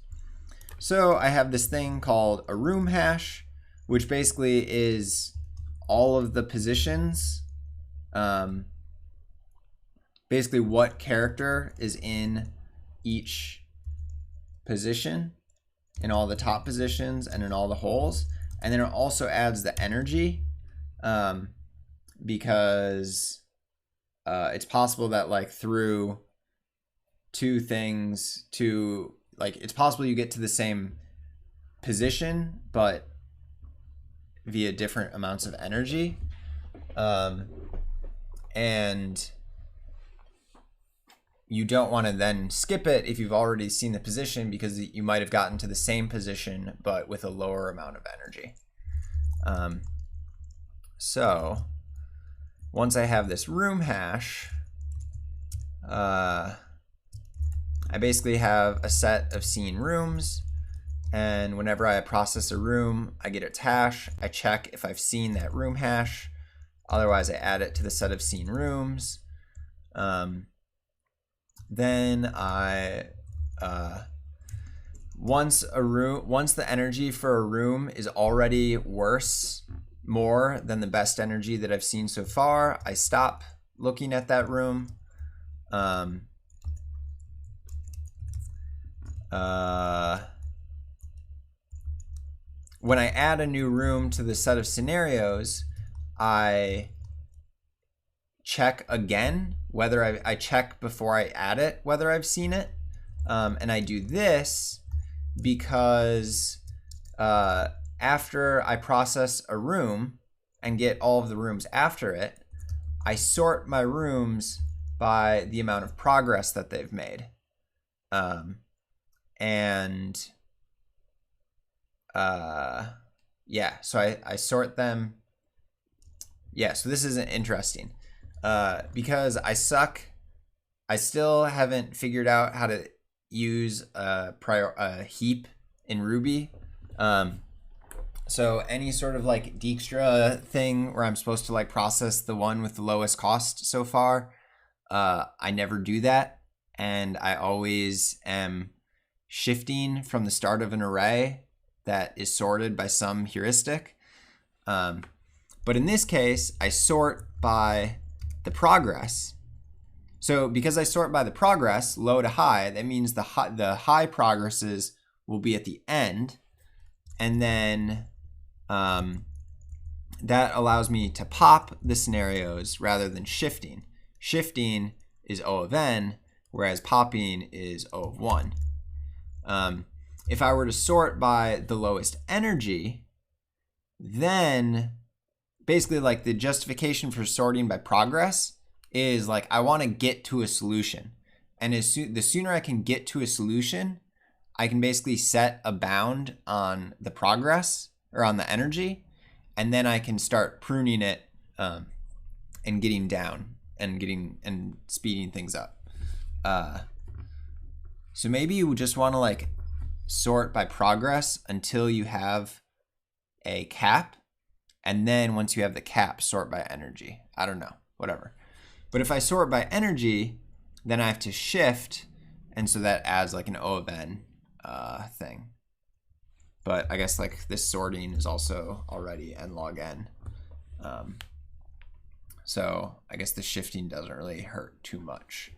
Speaker 1: So I have this thing called a room hash, which basically is all of the positions, basically what character is in each position, in all the top positions and in all the holes. And then it also adds the energy, because it's possible that like through two things it's possible you get to the same position, but via different amounts of energy. And you don't want to then skip it if you've already seen the position, because you might have gotten to the same position but with a lower amount of energy. So once I have this room hash, I basically have a set of seen rooms, and whenever I process a room, I get its hash. I check if I've seen that room hash. Otherwise, I add it to the set of seen rooms. Then once the energy for a room is already more than the best energy that I've seen so far, I stop looking at that room. When I add a new room to the set of scenarios, I check again whether I check before I add it whether I've seen it, and I do this because after I process a room and get all of the rooms after it, I sort my rooms by the amount of progress that they've made, yeah, so I sort them. Yeah, so this is interesting because I suck. I still haven't figured out how to use a heap in Ruby. So any sort of like Dijkstra thing where I'm supposed to like process the one with the lowest cost so far, I never do that. And I always am shifting from the start of an array that is sorted by some heuristic. But in this case, I sort by the progress. So because I sort by the progress, low to high, that means the high progresses will be at the end. And then that allows me to pop the scenarios rather than shifting. Shifting is O of n, whereas popping is O of 1. If I were to sort by the lowest energy, then basically like the justification for sorting by progress is like I want to get to a solution. And the sooner I can get to a solution, I can basically set a bound on the progress or on the energy, and then I can start pruning it and getting down and speeding things up. So maybe you just want to like sort by progress until you have a cap, and then once you have the cap, sort by energy. I don't know, whatever. But if I sort by energy, then I have to shift, and so that adds like an O of n thing. But I guess like this sorting is also already n log n. So I guess the shifting doesn't really hurt too much.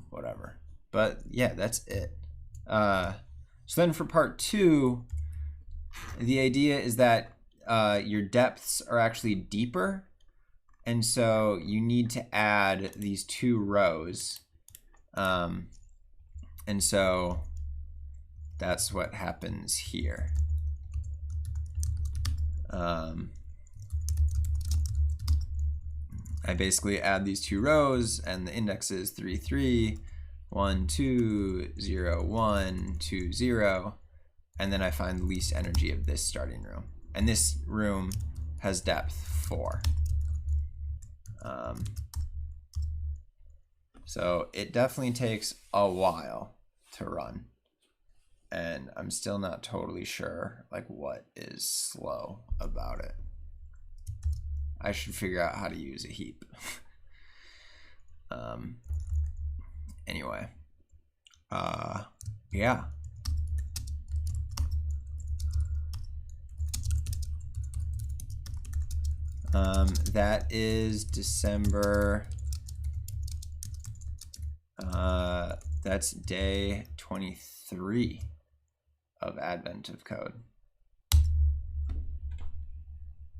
Speaker 1: Whatever. But yeah, that's it. So then for part 2, the idea is that your depths are actually deeper. And so you need to add these 2 rows. And so that's what happens here. I basically add these 2 rows, and the index is 3, 3, 1, 2, 0, 1, 2, 0, and then I find the least energy of this starting room. And this room has depth 4. So it definitely takes a while to run, and I'm still not totally sure like what is slow about it. I should figure out how to use a heap. Anyway, yeah. That is December. That's day 23 of Advent of Code.